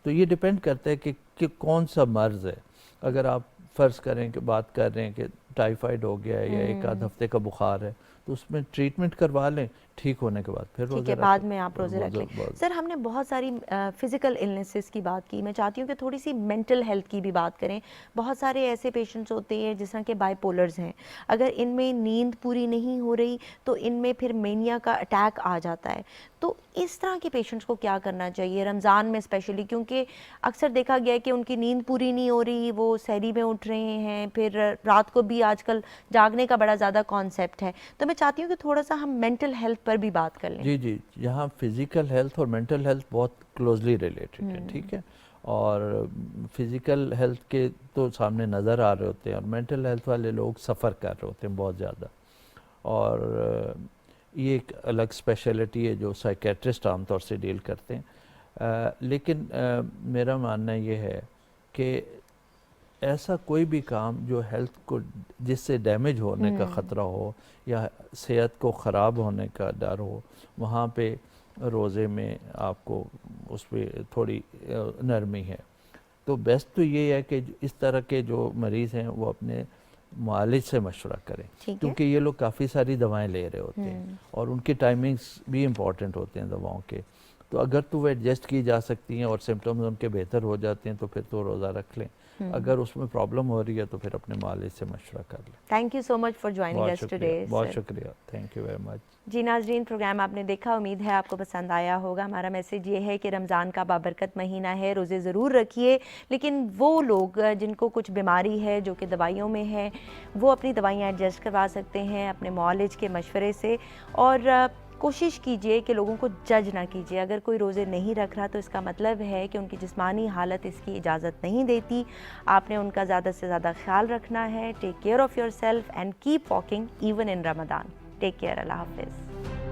तो ये डिपेंड करता है कि कौन सा मर्ज़ है। अगर आप फ़र्ज़ करें कि बात कर रहे हैं कि टाइफाइड हो गया है या एक आध हफ्ते का बुखार है, तो उसमें ट्रीटमेंट करवा लें, ठीक होने के बाद फिर रोज़े
बाद में आप रोज़े रख लें। सर हमने बहुत सारी फिज़िकल इलनेसेस की बात की, मैं चाहती हूँ कि थोड़ी सी मेंटल हेल्थ की भी बात करें। बहुत सारे ऐसे पेशेंट्स होते हैं जिस तरह के बाइपोलर्स हैं, अगर इनमें नींद पूरी नहीं हो रही तो इनमें फिर मेनिया का अटैक आ जाता है। तो इस तरह के पेशेंट्स को क्या करना चाहिए रमज़ान में स्पेशली, क्योंकि अक्सर देखा गया है कि उनकी नींद पूरी नहीं हो रही, वो सहरी में उठ रहे हैं, फिर रात को भी आजकल जागने का बड़ा ज़्यादा कॉन्सेप्ट है। तो मैं चाहती हूँ कि थोड़ा सा हम मेंटल हेल्थ पर भी बात कर लें।
जी जी, यहाँ फिज़िकल हेल्थ और मेंटल हेल्थ बहुत क्लोजली रिलेटेड है, ठीक है। और फिज़िकल हेल्थ के तो सामने नज़र आ रहे होते हैं और मेंटल हेल्थ वाले लोग सफ़र कर रहे होते हैं बहुत ज़्यादा, और ये एक अलग स्पेशलिटी है जो साइकेट्रिस्ट आमतौर से डील करते हैं। लेकिन मेरा मानना ये है कि ऐसा कोई भी काम जो हेल्थ को, जिससे डैमेज होने का ख़तरा हो या सेहत को ख़राब होने का डर हो, वहाँ पे रोज़े में आपको उस पर थोड़ी नरमी है। तो बेस्ट तो ये है कि इस तरह के जो मरीज़ हैं वो अपने मालिज से मशवरा करें, क्योंकि ये लोग काफ़ी सारी दवाएं ले रहे होते हैं और उनके टाइमिंग्स भी इम्पॉर्टेंट होते हैं दवाओं के। तो अगर तो वो एडजस्ट की जा सकती हैं और सिम्टम्स उनके बेहतर हो जाते हैं तो फिर तो रोज़ा रख लें। अगर उसमें प्रॉब्लम हो रही है तो फिर अपने मालिज से मशवरा कर लें।
Thank you so much for joining us today.
बहुत शुक्रिया, थैंक यू वेरी मच।
जी नाज़रीन, प्रोग्राम आपने देखा, उम्मीद है आपको पसंद आया होगा। हमारा मैसेज ये है कि रमज़ान का बाबरकत महीना है, रोज़े ज़रूर रखिए, लेकिन वो लोग जिनको कुछ बीमारी है जो कि दवाइयों में है, वो अपनी दवाइयाँ एडजस्ट करवा सकते हैं अपने मौलिज के मशवरे से। और कोशिश कीजिए कि लोगों को जज ना कीजिए। अगर कोई रोज़े नहीं रख रहा तो इसका मतलब है कि उनकी जिस्मानी हालत इसकी इजाज़त नहीं देती। आपने उनका ज़्यादा से ज़्यादा ख्याल रखना है। Take care of your self and keep walking even in Ramzan. Take care, Allah हाफ़िज़।